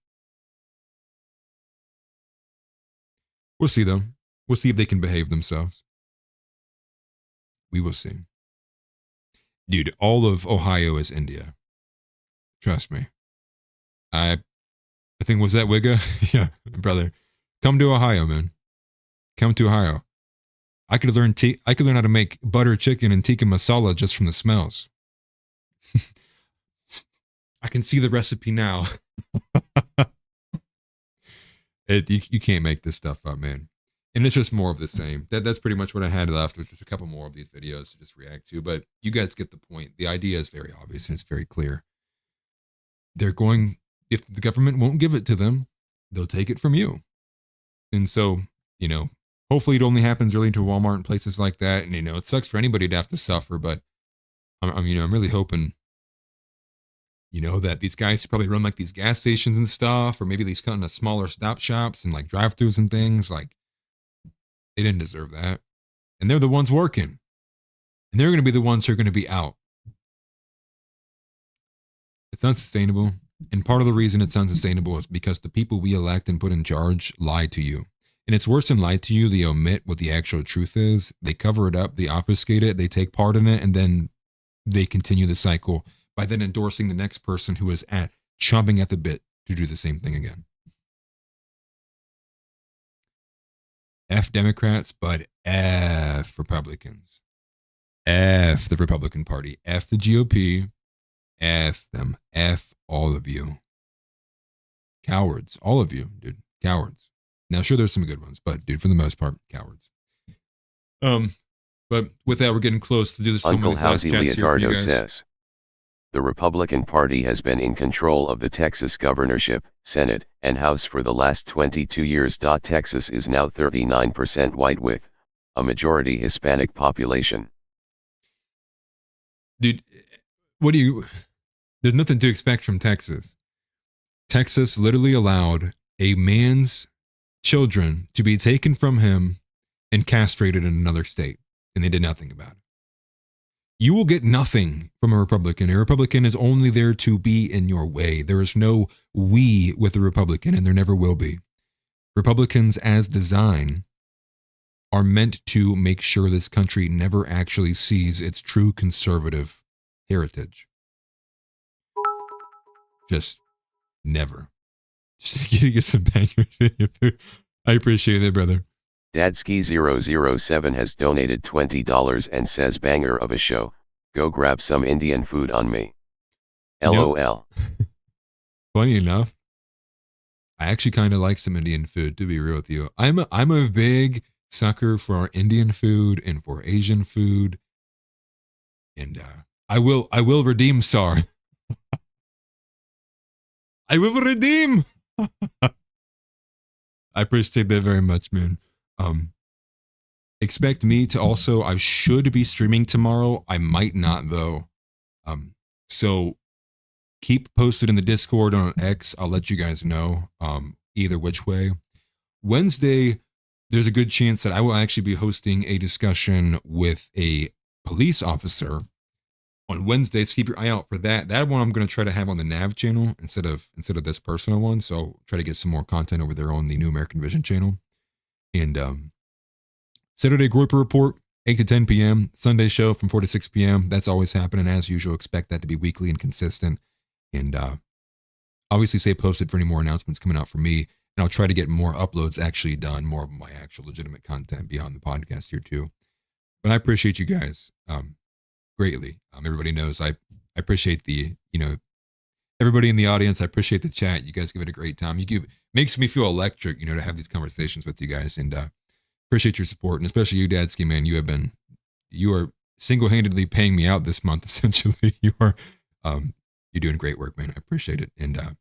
We'll see though. We'll see if they can behave themselves. We will see. Dude, all of Ohio is India. Trust me. I think, was that Wigga? Yeah, brother. Come to Ohio, man. Come to Ohio. I could learn how to make butter chicken and tikka masala just from the smells. I can see the recipe now. You can't make this stuff up, man. And it's just more of the same. That's pretty much what I had left, which was a couple more of these videos to just react to. But you guys get the point. The idea is very obvious and it's very clear. If the government won't give it to them, they'll take it from you. And so, Hopefully it only happens really to Walmart and places like that. And, it sucks for anybody to have to suffer, but I'm really hoping, that these guys probably run like these gas stations and stuff, or maybe these kind of smaller stop shops and like drive-throughs and things, like they didn't deserve that. And they're the ones working, and they're going to be the ones who are going to be out. It's unsustainable. And part of the reason it's unsustainable is because the people we elect and put in charge lie to you. And it's worse than lie to you. They omit what the actual truth is. They cover it up. They obfuscate it. They take part in it. And then they continue the cycle by then endorsing the next person who is chomping at the bit to do the same thing again. F Democrats, but F Republicans. F the Republican Party. F the GOP. F them. F all of you. Cowards. All of you, dude. Cowards. Now, sure, there's some good ones, but dude, for the most part, cowards. But with that, we're getting close to do this. Uncle Housey Leotardo says, the Republican Party has been in control of the Texas governorship, Senate, and House for the last 22 years. Texas is now 39% white with a majority Hispanic population. Dude, there's nothing to expect from Texas. Texas literally allowed a man's children to be taken from him and castrated in another state, and they did nothing about it. You will get nothing from a Republican. A Republican is only there to be in your way. There is no we with a Republican, and there never will be. Republicans, as design, are meant to make sure this country never actually sees its true conservative heritage. Just never. Just to get some bangers. I appreciate it, brother. Dadsky007 has donated $20 and says, banger of a show, go grab some Indian food on me. LOL. Funny enough, I actually kind of like some Indian food, to be real with you. I'm a big sucker for our Indian food and for Asian food. And I will redeem, Sar. I will redeem. I appreciate that very much, man. Expect me to also, I should be streaming tomorrow. I might not though. So keep posted in the Discord on X. I'll let you guys know, either which way. Wednesday, there's a good chance that I will actually be hosting a discussion with a police officer on Wednesday. So keep your eye out for that. That one I'm going to try to have on the Nav channel instead of this personal one. So try to get some more content over there on the New American Vision channel. And Saturday Groiper Report, 8 to 10 p.m. Sunday show from 4 to 6 p.m. That's always happening. As usual, expect that to be weekly and consistent. And obviously stay posted for any more announcements coming out from me. And I'll try to get more uploads actually done, more of my actual legitimate content beyond the podcast here too. But I appreciate you guys greatly. Everybody knows I appreciate the, everybody in the audience. I appreciate the chat. You guys give it a great time. Makes me feel electric, to have these conversations with you guys, and appreciate your support. And especially you, Dadsky, man, you are single-handedly paying me out this month. Essentially, you're doing great work, man. I appreciate it. And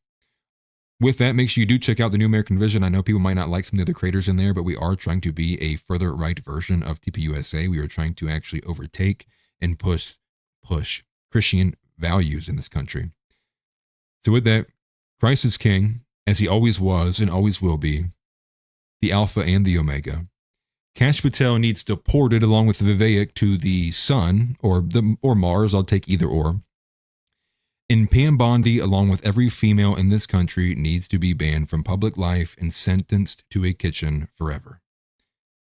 with that, make sure you do check out the New American Vision. I know people might not like some of the other creators in there, but we are trying to be a further right version of TPUSA. We are trying to actually overtake and push Christian values in this country. So with that, Christ is King, as he always was and always will be, the Alpha and the Omega. Kash Patel needs deported along with Vivek to the sun or Mars. I'll take either or. And Pam Bondi, along with every female in this country, needs to be banned from public life and sentenced to a kitchen forever.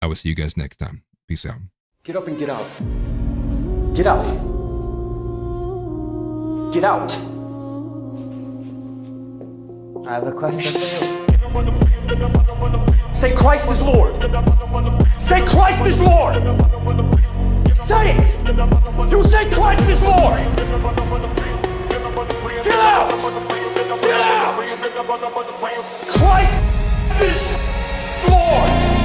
I will see you guys next time. Peace out. Get up and get out. Get out. Get out. I have a question for you. Say Christ is Lord. Say Christ is Lord. Say it. You say Christ is Lord. Get out. Get out. Christ is Lord.